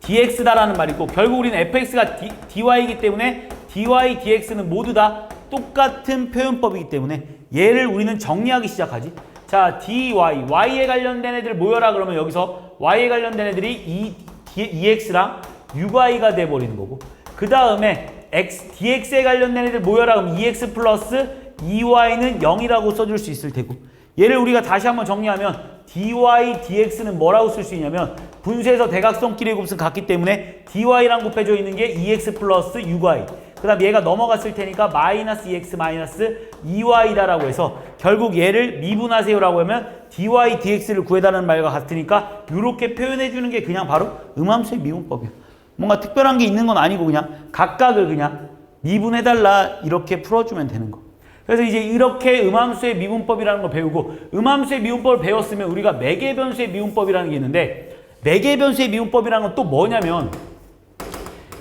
dx다라는 말이고, 결국 우리는 fx가 dy이기 때문에 dy, dx는 모두 다 똑같은 표현법이기 때문에 얘를 우리는 정리하기 시작하지. 자, dy, y에 관련된 애들 모여라 그러면 여기서 y에 관련된 애들이 2x랑 6y가 돼버리는 거고, 그 다음에 dx에 관련된 애들 모여라 그러면 2x 플러스 2y는 0이라고 써줄 수 있을 테고, 얘를 우리가 다시 한번 정리하면 dy, dx는 뭐라고 쓸 수 있냐면, 분수에서 대각선끼리의 곱은 같기 때문에 dy랑 곱해져 있는 게 2x 플러스 6y, 그 다음 얘가 넘어갔을 테니까 마이너스 2x 마이너스 2y다라고 해서 결국 얘를 미분하세요라고 하면 dy, dx를 구해달라는 말과 같으니까 이렇게 표현해주는 게 그냥 바로 음함수의 미분법이야. 뭔가 특별한 게 있는 건 아니고 그냥 각각을 그냥 미분해달라 이렇게 풀어주면 되는 거. 그래서 이제 이렇게 음함수의 미분법이라는 걸 배우고, 음함수의 미분법을 배웠으면 우리가 매개변수의 미분법이라는 게 있는데, 매개변수의 미분법이라는 건 또 뭐냐면,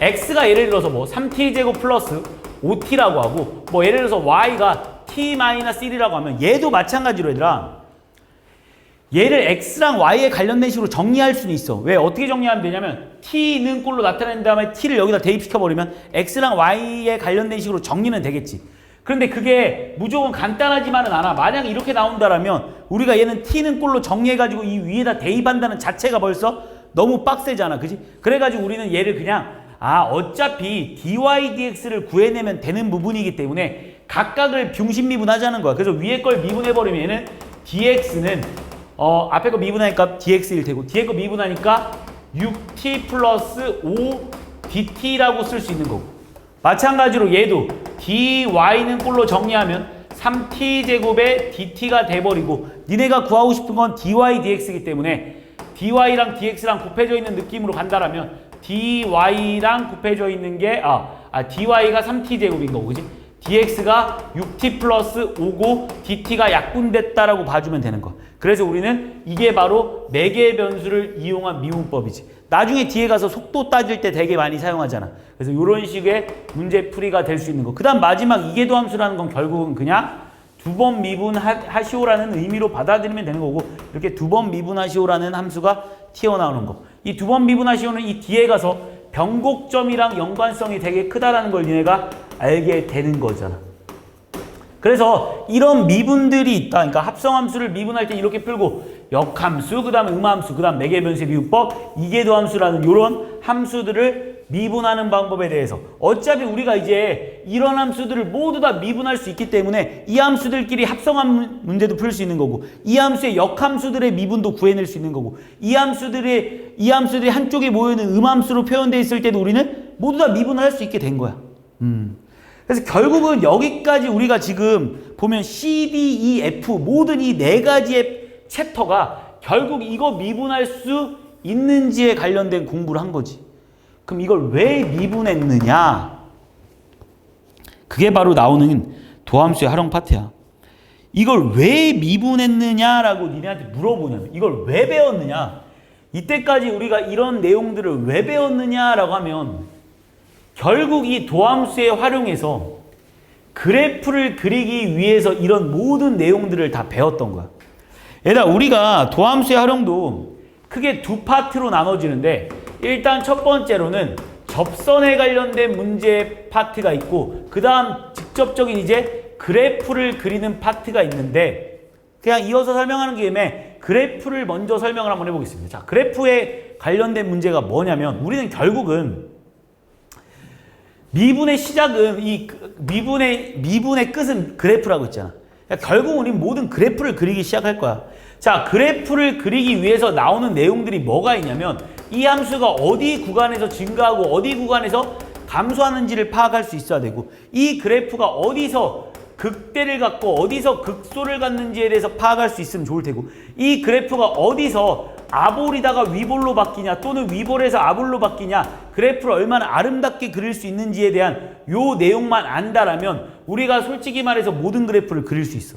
x가 예를 들어서 뭐 3t제곱 플러스 5t라고 하고, 뭐 예를 들어서 y가 t-1이라고 하면 얘도 마찬가지로 얘들아, 얘를 x랑 y에 관련된 식으로 정리할 수는 있어. 왜? 어떻게 정리하면 되냐면 t는 꼴로 나타낸 다음에 t를 여기다 대입시켜버리면 x랑 y에 관련된 식으로 정리는 되겠지. 그런데 그게 무조건 간단하지만은 않아. 만약에 이렇게 나온다라면 우리가 얘는 t는 꼴로 정리해가지고 이 위에다 대입한다는 자체가 벌써 너무 빡세잖아. 그지? 그래가지고 우리는 얘를 그냥 어차피 dy, dx를 구해내면 되는 부분이기 때문에 각각을 병신미분하자는 거야. 그래서 위에 걸 미분해버리면 얘는 dx는 앞에 거 미분하니까 dx일 테고, 뒤에 거 미분하니까 6t 플러스 5dt라고 쓸 수 있는 거고, 마찬가지로 얘도 dy는 꼴로 정리하면 3t제곱에 dt가 돼버리고, 니네가 구하고 싶은 건 dy, dx이기 때문에 dy랑 dx랑 곱해져 있는 느낌으로 간다라면 dy랑 곱해져 있는 게 dy가 3t제곱인 거고, 그지? dx가 6t 플러스 5고 dt가 약분됐다라고 봐주면 되는 거. 그래서 우리는 이게 바로 매개 변수를 이용한 미분법이지. 나중에 뒤에 가서 속도 따질 때 되게 많이 사용하잖아. 그래서 이런 식의 문제풀이가 될 수 있는 거. 그 다음 마지막 이계도 함수라는 건 결국은 그냥 두 번 미분하시오라는 의미로 받아들이면 되는 거고, 이렇게 두 번 미분하시오라는 함수가 튀어나오는 거. 이 두 번 미분하시오는 이 뒤에 가서 변곡점이랑 연관성이 되게 크다라는 걸 니네가 알게 되는 거잖아. 그래서 이런 미분들이 있다. 그러니까 합성함수를 미분할 때 이렇게 풀고, 역함수, 그 다음에 음함수, 그 다음 매개변수의 미분법, 이계도 함수라는 이런 함수들을 미분하는 방법에 대해서, 어차피 우리가 이제 이런 함수들을 모두 다 미분할 수 있기 때문에 이 함수들끼리 합성함 문제도 풀 수 있는 거고, 이 함수의 역함수들의 미분도 구해낼 수 있는 거고, 이 함수들이 한쪽에 모여있는 음함수로 표현되어 있을 때도 우리는 모두 다 미분을 할 수 있게 된 거야. 그래서 결국은 여기까지 우리가 지금 보면 C, D, E, F 모든 이 네 가지의 챕터가 결국 이거 미분할 수 있는지에 관련된 공부를 한 거지. 그럼 이걸 왜 미분했느냐? 그게 바로 나오는 도함수의 활용 파트야. 이걸 왜 미분했느냐라고 니네한테 물어보냐면 이걸 왜 배웠느냐. 이때까지 우리가 이런 내용들을 왜 배웠느냐라고 하면 결국 이 도함수의 활용에서 그래프를 그리기 위해서 이런 모든 내용들을 다 배웠던 거야. 얘들아, 우리가 도함수의 활용도 크게 두 파트로 나눠지는데 일단 첫 번째로는 접선에 관련된 문제 파트가 있고 그 다음 직접적인 이제 그래프를 그리는 파트가 있는데 그냥 이어서 설명하는 김에 그래프를 먼저 설명을 한번 해보겠습니다. 자, 그래프에 관련된 문제가 뭐냐면 우리는 결국은 미분의 시작은 이 미분의 끝은 그래프라고 했잖아. 그러니까 결국 우리는 모든 그래프를 그리기 시작할 거야. 자, 그래프를 그리기 위해서 나오는 내용들이 뭐가 있냐면 이 함수가 어디 구간에서 증가하고 어디 구간에서 감소하는지를 파악할 수 있어야 되고 이 그래프가 어디서 극대를 갖고 어디서 극소를 갖는지에 대해서 파악할 수 있으면 좋을 테고 이 그래프가 어디서 아볼이다가 위볼로 바뀌냐 또는 위볼에서 아볼로 바뀌냐 그래프를 얼마나 아름답게 그릴 수 있는지에 대한 요 내용만 안다라면 우리가 솔직히 말해서 모든 그래프를 그릴 수 있어.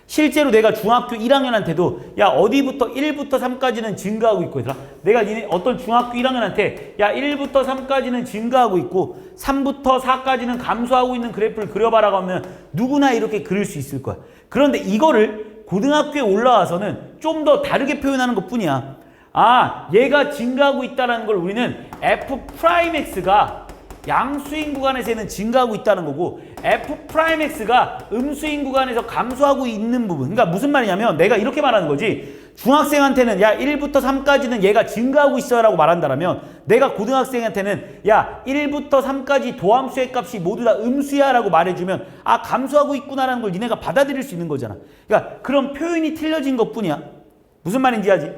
실제로 내가 중학교 1학년한테도 야 어디부터 1부터 3까지는 증가하고 있고 얘들아 내가 니네 어떤 중학교 1학년한테 야 1부터 3까지는 증가하고 있고 3부터 4까지는 감소하고 있는 그래프를 그려봐라고 하면 누구나 이렇게 그릴 수 있을 거야. 그런데 이거를 고등학교에 올라와서는 좀 더 다르게 표현하는 것 뿐이야. 아, 얘가 증가하고 있다는 걸 우리는 F'X가 양수인 구간에서는 증가하고 있다는 거고 F'X가 음수인 구간에서 감소하고 있는 부분. 그러니까 무슨 말이냐면 내가 이렇게 말하는 거지. 중학생한테는 야 1부터 3까지는 얘가 증가하고 있어요 라고 말한다면 내가 고등학생한테는 야 1부터 3까지 도함수의 값이 모두 다 음수야 라고 말해주면 아 감소하고 있구나라는 걸 니네가 받아들일 수 있는 거잖아. 그러니까 그런 표현이 틀려진 것 뿐이야. 무슨 말인지 알지?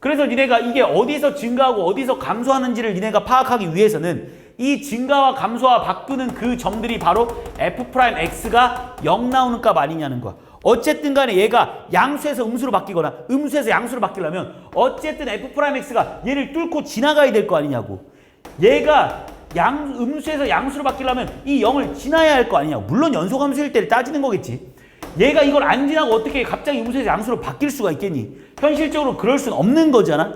그래서 니네가 이게 어디서 증가하고 어디서 감소하는지를 니네가 파악하기 위해서는 이 증가와 감소와 바꾸는 그 점들이 바로 F'X가 0 나오는 값 아니냐는 거야. 어쨌든 간에 얘가 양수에서 음수로 바뀌거나 음수에서 양수로 바뀌려면 어쨌든 F'X가 얘를 뚫고 지나가야 될 거 아니냐고. 얘가 음수에서 양수로 바뀌려면 이 0을 지나야 할 거 아니냐고. 물론 연소함수일 때를 따지는 거겠지. 얘가 이걸 안 지나고 어떻게 갑자기 음수에서 양수로 바뀔 수가 있겠니? 현실적으로 그럴 수는 없는 거잖아.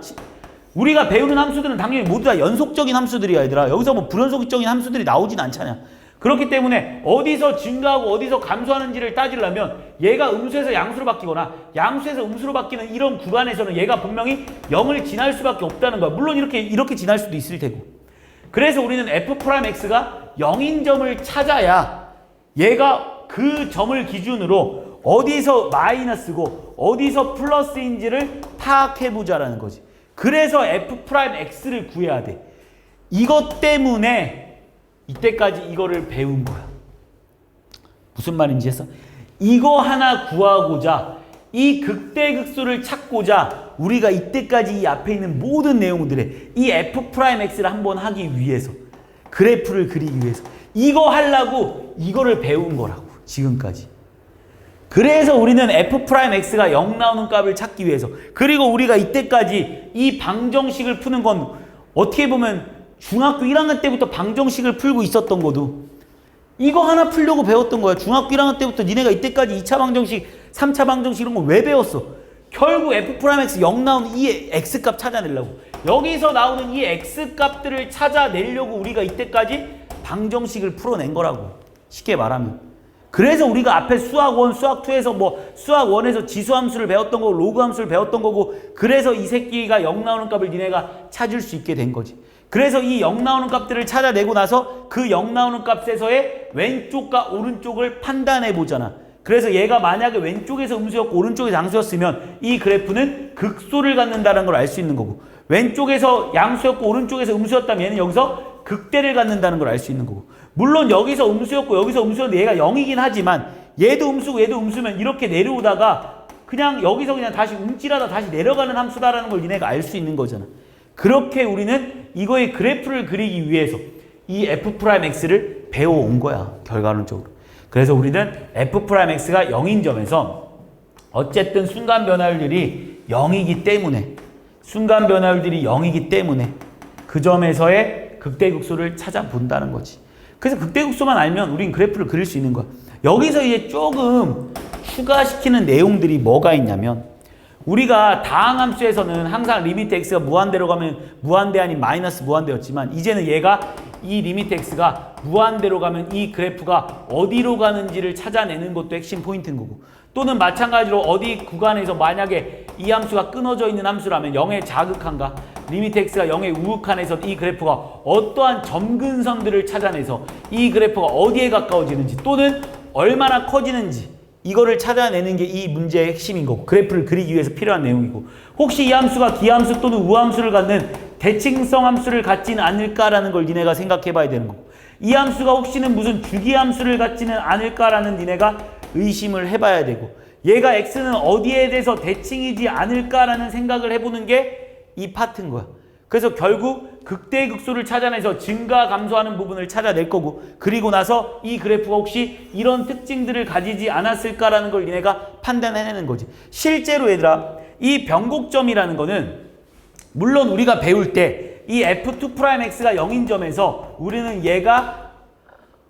우리가 배우는 함수들은 당연히 모두 다 연속적인 함수들이야 얘들아. 여기서 뭐 불연속적인 함수들이 나오진 않잖아. 그렇기 때문에 어디서 증가하고 어디서 감소하는지를 따지려면 얘가 음수에서 양수로 바뀌거나 양수에서 음수로 바뀌는 이런 구간에서는 얘가 분명히 0을 지날 수밖에 없다는 거야. 물론 이렇게 지날 수도 있을 테고. 그래서 우리는 F'X가 0인 점을 찾아야 얘가 그 점을 기준으로 어디서 마이너스고 어디서 플러스인지를 파악해보자라는 거지. 그래서 F'X를 구해야 돼. 이것 때문에 이때까지 이거를 배운 거야. 무슨 말인지 했어? 이거 하나 구하고자 이 극대극소를 찾고자 우리가 이때까지 이 앞에 있는 모든 내용들에 이 F'X를 한번 하기 위해서 그래프를 그리기 위해서 이거 하려고 이거를 배운 거라고 지금까지. 그래서 우리는 F'X가 0 나오는 값을 찾기 위해서 그리고 우리가 이때까지 이 방정식을 푸는 건 어떻게 보면 중학교 1학년 때부터 방정식을 풀고 있었던 것도 이거 하나 풀려고 배웠던 거야. 중학교 1학년 때부터 니네가 이때까지 2차 방정식, 3차 방정식 이런 거 왜 배웠어? 결국 F'X 0 나오는 이 X값 찾아내려고. 여기서 나오는 이 X값들을 찾아내려고 우리가 이때까지 방정식을 풀어낸 거라고. 쉽게 말하면. 그래서 우리가 앞에 수학 1, 수학 2에서 뭐 수학 1에서 지수함수를 배웠던 거고 로그함수를 배웠던 거고 그래서 이 새끼가 0 나오는 값을 니네가 찾을 수 있게 된 거지. 그래서 이 0 나오는 값들을 찾아내고 나서 그 0 나오는 값에서의 왼쪽과 오른쪽을 판단해 보잖아. 그래서 얘가 만약에 왼쪽에서 음수였고 오른쪽에서 양수였으면 이 그래프는 극소를 갖는다는 걸 알 수 있는 거고 왼쪽에서 양수였고 오른쪽에서 음수였다면 얘는 여기서 극대를 갖는다는 걸 알 수 있는 거고 물론 여기서 음수였고 여기서 음수였는데 얘가 0이긴 하지만 얘도 음수고 얘도 음수면 이렇게 내려오다가 그냥 여기서 그냥 다시 움찔하다 다시 내려가는 함수다라는 걸 니네가 알 수 있는 거잖아. 그렇게 우리는 이거의 그래프를 그리기 위해서 이 F'X를 배워온 거야. 결과론적으로. 그래서 우리는 F'X가 0인 점에서 어쨌든 순간 변화율들이 0이기 때문에 그 점에서의 극대극소를 찾아본다는 거지. 그래서 극대극소만 알면 우린 그래프를 그릴 수 있는 거야. 여기서 이제 조금 추가시키는 내용들이 뭐가 있냐면 우리가 다항함수에서는 항상 리미트 x가 무한대로 가면 무한대 아닌 마이너스 무한대였지만 이제는 얘가 이 리미트 x가 무한대로 가면 이 그래프가 어디로 가는지를 찾아내는 것도 핵심 포인트인 거고 또는 마찬가지로 어디 구간에서 만약에 이 함수가 끊어져 있는 함수라면 0의 자극한가 리미트 x가 0의 우극한에서 이 그래프가 어떠한 점근선들을 찾아내서 이 그래프가 어디에 가까워지는지 또는 얼마나 커지는지 이거를 찾아내는 게 이 문제의 핵심인 거고 그래프를 그리기 위해서 필요한 내용이고 혹시 이 함수가 기함수 또는 우함수를 갖는 대칭성 함수를 갖지는 않을까라는 걸 니네가 생각해 봐야 되는 거고 이 함수가 혹시는 무슨 주기함수를 갖지는 않을까라는 니네가 의심을 해봐야 되고 얘가 x는 어디에 대해서 대칭이지 않을까라는 생각을 해보는 게 이 파트인 거야. 그래서 결국 극대극소를 찾아내서 증가 감소하는 부분을 찾아낼 거고 그리고 나서 이 그래프가 혹시 이런 특징들을 가지지 않았을까라는 걸 니네가 판단해내는 거지. 실제로 얘들아 이 변곡점이라는 거는 물론 우리가 배울 때 이 f2'x가 0인 점에서 우리는 얘가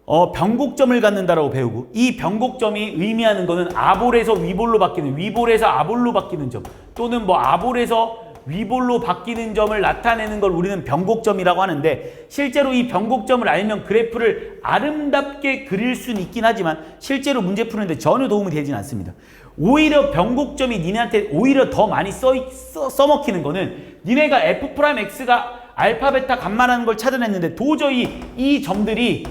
변곡점을 갖는다라고 배우고 이 변곡점이 의미하는 거는 아볼에서 위볼로 바뀌는 위볼에서 아볼로 바뀌는 점 또는 뭐 아볼에서 위볼로 바뀌는 점을 나타내는 걸 우리는 변곡점이라고 하는데 실제로 이 변곡점을 알면 그래프를 아름답게 그릴 수는 있긴 하지만 실제로 문제 푸는데 전혀 도움이 되진 않습니다. 오히려 변곡점이 니네한테 오히려 더 많이 써먹히는 거는 니네가 f'x가 알파 베타 감마라는 걸 찾아냈는데 도저히 이 점들이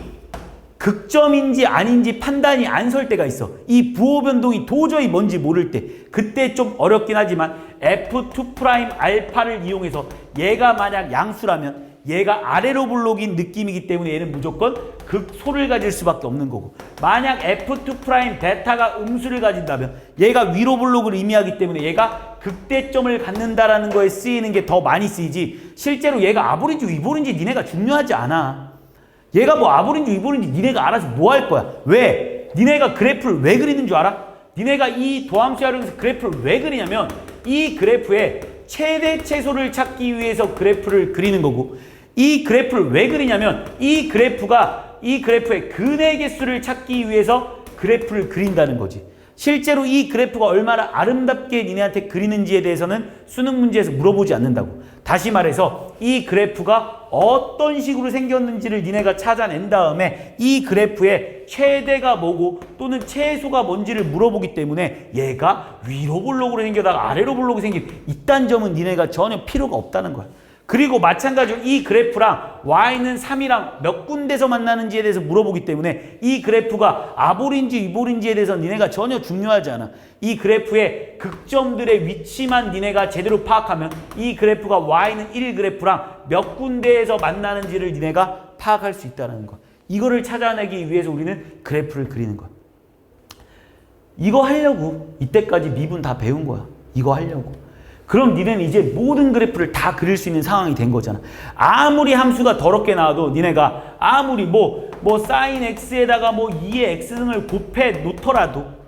극점인지 아닌지 판단이 안 설 때가 있어. 이 부호 변동이 도저히 뭔지 모를 때 그때 좀 어렵긴 하지만 f2' 알파를 이용해서 얘가 만약 양수라면 얘가 아래로 볼록인 느낌이기 때문에 얘는 무조건 극소를 가질 수밖에 없는 거고 만약 f2' 베타가 음수를 가진다면 얘가 위로 볼록을 의미하기 때문에 얘가 극대점을 갖는다라는 거에 쓰이는 게 더 많이 쓰이지 실제로 얘가 아볼인지 위볼인지 니네가 중요하지 않아. 얘가 뭐 아볼인지 위볼인지 니네가 알아서 뭐 할 거야. 왜? 니네가 그래프를 왜 그리는 줄 알아? 니네가 이 도함수 활용해서 그래프를 왜 그리냐면 이 그래프의 최대 최소를 찾기 위해서 그래프를 그리는 거고 이 그래프를 왜 그리냐면 이 그래프의 근의 개수를 찾기 위해서 그래프를 그린다는 거지. 실제로 이 그래프가 얼마나 아름답게 니네한테 그리는지에 대해서는 수능 문제에서 물어보지 않는다고. 다시 말해서 이 그래프가 어떤 식으로 생겼는지를 니네가 찾아낸 다음에 이 그래프의 최대가 뭐고 또는 최소가 뭔지를 물어보기 때문에 얘가 위로 볼록으로 생겨다가 아래로 볼록이 생긴 이딴 점은 니네가 전혀 필요가 없다는 거야. 그리고 마찬가지로 이 그래프랑 y는 3이랑 몇 군데서 만나는지에 대해서 물어보기 때문에 이 그래프가 아볼인지 위볼인지에 대해서 니네가 전혀 중요하지 않아. 이 그래프의 극점들의 위치만 니네가 제대로 파악하면 이 그래프가 y는 1 그래프랑 몇 군데에서 만나는지를 니네가 파악할 수 있다는 거야. 이거를 찾아내기 위해서 우리는 그래프를 그리는 거야. 이거 하려고 이때까지 미분 다 배운 거야. 이거 하려고. 그럼 니네는 이제 모든 그래프를 다 그릴 수 있는 상황이 된 거잖아. 아무리 함수가 더럽게 나와도 니네가 아무리 뭐 sin x에다가 뭐 2의 x승을 곱해 놓더라도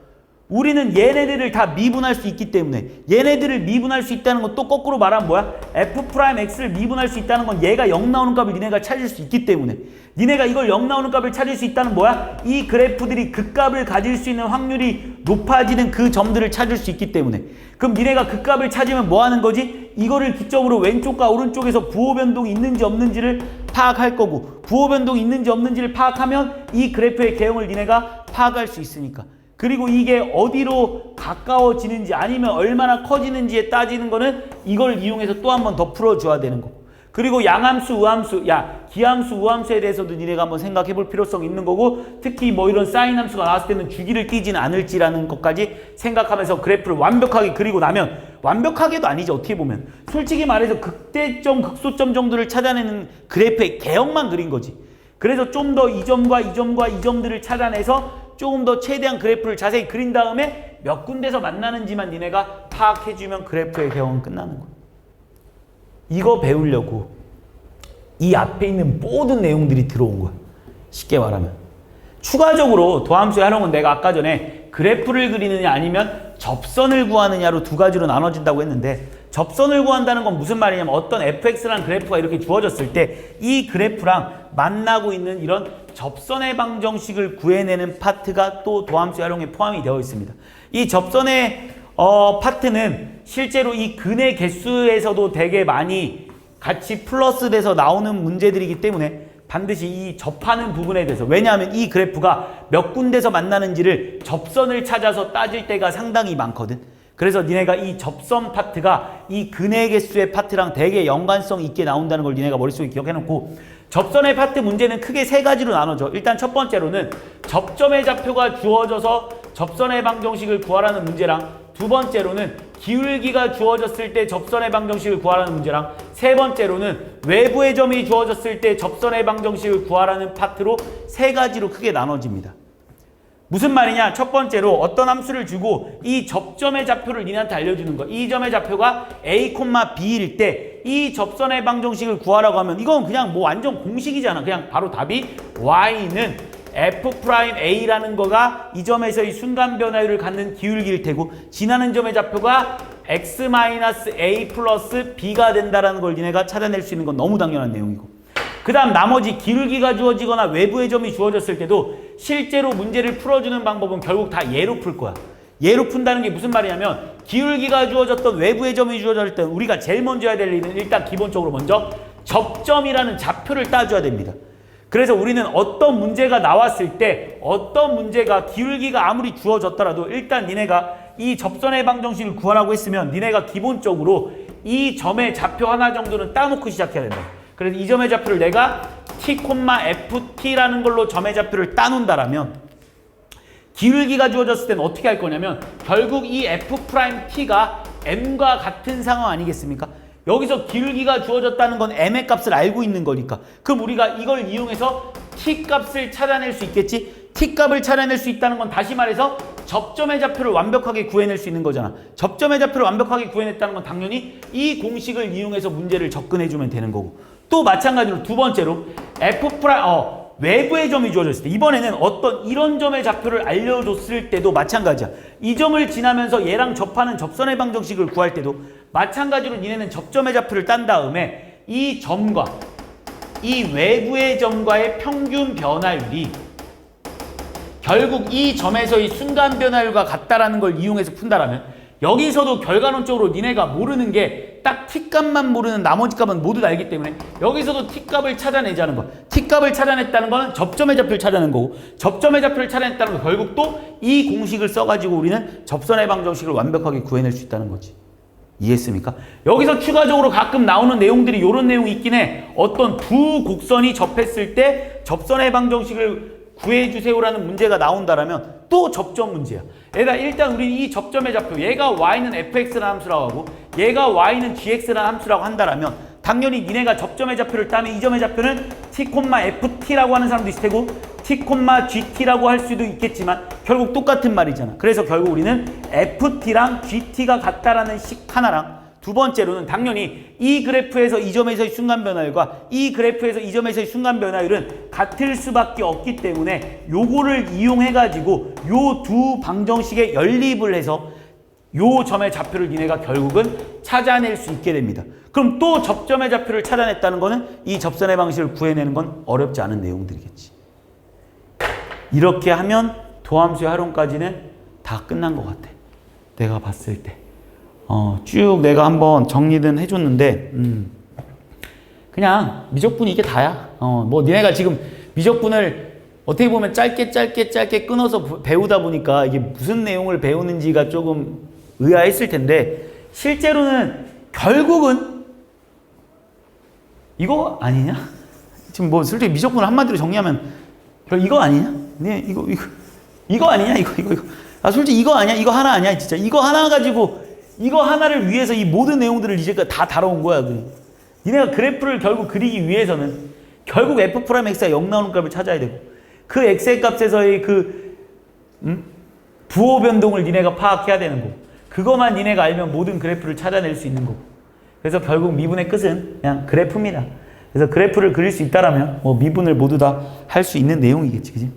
우리는 얘네들을 다 미분할 수 있기 때문에 얘네들을 미분할 수 있다는 건 또 거꾸로 말하면 뭐야? f'x를 미분할 수 있다는 건 얘가 0 나오는 값을 니네가 찾을 수 있기 때문에 니네가 이걸 0 나오는 값을 찾을 수 있다는 뭐야? 이 그래프들이 극값을 가질 수 있는 확률이 높아지는 그 점들을 찾을 수 있기 때문에 그럼 니네가 극값을 찾으면 뭐 하는 거지? 이거를 기점으로 왼쪽과 오른쪽에서 부호 변동이 있는지 없는지를 파악할 거고 부호 변동이 있는지 없는지를 파악하면 이 그래프의 개형을 니네가 파악할 수 있으니까 그리고 이게 어디로 가까워지는지 아니면 얼마나 커지는지에 따지는 거는 이걸 이용해서 또 한 번 더 풀어줘야 되는 거고 그리고 양함수, 우함수, 기함수, 우함수에 대해서도 니네가 한번 생각해 볼 필요성이 있는 거고 특히 뭐 이런 사인 함수가 나왔을 때는 주기를 끼지는 않을지라는 것까지 생각하면서 그래프를 완벽하게 그리고 나면 완벽하게도 아니지 어떻게 보면 솔직히 말해서 극대점, 극소점 정도를 찾아내는 그래프의 개형만 그린 거지. 그래서 좀 더 이 점과 이 점과 이 점들을 찾아내서 조금 더 최대한 그래프를 자세히 그린 다음에 몇 군데서 만나는지만 니네가 파악해주면 그래프의 개형은 끝나는 거야. 이거 배우려고 이 앞에 있는 모든 내용들이 들어온 거야. 쉽게 말하면. 추가적으로 도함수의 활용은 내가 아까 전에 그래프를 그리느냐 아니면 접선을 구하느냐로 두 가지로 나눠진다고 했는데 접선을 구한다는 건 무슨 말이냐면 어떤 fx라는 그래프가 이렇게 주어졌을 때 이 그래프랑 만나고 있는 이런 접선의 방정식을 구해내는 파트가 또 도함수 활용에 포함이 되어 있습니다. 이 접선의 파트는 실제로 이 근의 개수에서도 되게 많이 같이 플러스 돼서 나오는 문제들이기 때문에 반드시 이 접하는 부분에 대해서, 왜냐하면 이 그래프가 몇 군데서 만나는지를 접선을 찾아서 따질 때가 상당히 많거든. 그래서 니네가 이 접선 파트가 이 근의 개수의 파트랑 되게 연관성 있게 나온다는 걸 니네가 머릿속에 기억해놓고, 접선의 파트 문제는 크게 세 가지로 나눠져. 일단 첫 번째로는 접점의 좌표가 주어져서 접선의 방정식을 구하라는 문제랑, 두 번째로는 기울기가 주어졌을 때 접선의 방정식을 구하라는 문제랑, 세 번째로는 외부의 점이 주어졌을 때 접선의 방정식을 구하라는 파트로 세 가지로 크게 나눠집니다. 무슨 말이냐? 첫 번째로 어떤 함수를 주고 이 접점의 좌표를 니네한테 알려주는 거. 이 점의 좌표가 a, b일 때 이 접선의 방정식을 구하라고 하면 이건 그냥 뭐 완전 공식이잖아. 그냥 바로 답이 y는 f'a라는 거가 이 점에서의 순간 변화율을 갖는 기울기일 테고, 지나는 점의 좌표가 x-a 플러스 b가 된다라는 걸 니네가 찾아낼 수 있는 건 너무 당연한 내용이고, 그 다음 나머지 기울기가 주어지거나 외부의 점이 주어졌을 때도 실제로 문제를 풀어주는 방법은 결국 다 예로 풀 거야. 예로 푼다는 게 무슨 말이냐면, 기울기가 주어졌던 외부의 점이 주어질 때는 우리가 제일 먼저 해야 될 일은 일단 기본적으로 먼저 접점이라는 좌표를 따줘야 됩니다. 그래서 우리는 어떤 문제가 나왔을 때, 어떤 문제가 기울기가 아무리 주어졌더라도 일단 니네가 이 접선의 방정식을 구하라고 했으면 니네가 기본적으로 이 점의 좌표 하나 정도는 따놓고 시작해야 된다. 그래서 이 점의 좌표를 내가 t, ft라는 걸로 점의 좌표를 따놓는다라면, 기울기가 주어졌을 때는 어떻게 할 거냐면 결국 이 f't가 m과 같은 상황 아니겠습니까? 여기서 기울기가 주어졌다는 건 m의 값을 알고 있는 거니까, 그럼 우리가 이걸 이용해서 t 값을 찾아낼 수 있겠지? t 값을 찾아낼 수 있다는 건 다시 말해서 접점의 좌표를 완벽하게 구해낼 수 있는 거잖아. 접점의 좌표를 완벽하게 구해냈다는 건 당연히 이 공식을 이용해서 문제를 접근해주면 되는 거고, 또 마찬가지로 두 번째로 외부의 점이 주어졌을 때, 이번에는 어떤 이런 점의 좌표를 알려줬을 때도 마찬가지야. 이 점을 지나면서 얘랑 접하는 접선의 방정식을 구할 때도 마찬가지로 니네는 접점의 좌표를 딴 다음에 이 점과 이 외부의 점과의 평균 변화율이 결국 이 점에서의 순간 변화율과 같다라는 걸 이용해서 푼다라면, 여기서도 결과론적으로 니네가 모르는 게 딱 t값만 모르는 나머지 값은 모두 다 알기 때문에 여기서도 t값을 찾아내자는 거. t값을 찾아냈다는 거는 접점의 좌표를 찾아낸 거고, 접점의 좌표를 찾아냈다는 건 결국 또 이 공식을 써가지고 우리는 접선의 방정식을 완벽하게 구해낼 수 있다는 거지. 이해했습니까? 여기서 추가적으로 가끔 나오는 내용들이 이런 내용이 있긴 해. 어떤 두 곡선이 접했을 때 접선의 방정식을 구해주세요라는 문제가 나온다라면 또 접점 문제야. 일단 우리 이 접점의 좌표, 얘가 y는 fx라는 함수라고 하고 얘가 y는 gx라는 함수라고 한다라면 당연히 니네가 접점의 좌표를 따면 이 점의 좌표는 t, ft라고 하는 사람도 있을 테고 t, gt라고 할 수도 있겠지만 결국 똑같은 말이잖아. 그래서 결국 우리는 ft랑 gt가 같다라는 식 하나랑, 두 번째로는 당연히 이 그래프에서 이 점에서의 순간 변화율과 이 그래프에서 이 점에서의 순간 변화율은 같을 수밖에 없기 때문에 요거를 이용해가지고 요 두 방정식에 연립을 해서 요 점의 좌표를 니네가 결국은 찾아낼 수 있게 됩니다. 그럼 또 접점의 좌표를 찾아냈다는 거는 이 접선의 방식을 구해내는 건 어렵지 않은 내용들이겠지. 이렇게 하면 도함수의 활용까지는 다 끝난 것 같아. 내가 봤을 때. 쭉 내가 한번 정리는 해줬는데, 그냥 미적분이 이게 다야. 뭐 니네가 지금 미적분을 어떻게 보면 짧게 끊어서 배우다 보니까 이게 무슨 내용을 배우는지가 조금 의아했을 텐데, 실제로는 결국은 이거 아니냐? 지금 뭐 솔직히 미적분을 한마디로 정리하면 이거 아니냐? 네, 이거 아니냐? 이거. 아, 솔직히 이거 아니야? 이거 하나 아니야? 진짜 이거 하나 가지고 이거 하나를 위해서 이 모든 내용들을 이제까지 다 다뤄온 거야. 니네가 그래프를 결국 그리기 위해서는 결국 f'x가 0 나오는 값을 찾아야 되고, 그 x의 값에서의 부호 변동을 니네가 파악해야 되는 거고, 그것만 니네가 알면 모든 그래프를 찾아낼 수 있는 거고. 그래서 결국 미분의 끝은 그냥 그래프입니다. 그래서 그래프를 그릴 수 있다라면 뭐 미분을 모두 다 할 수 있는 내용이겠지, 그지?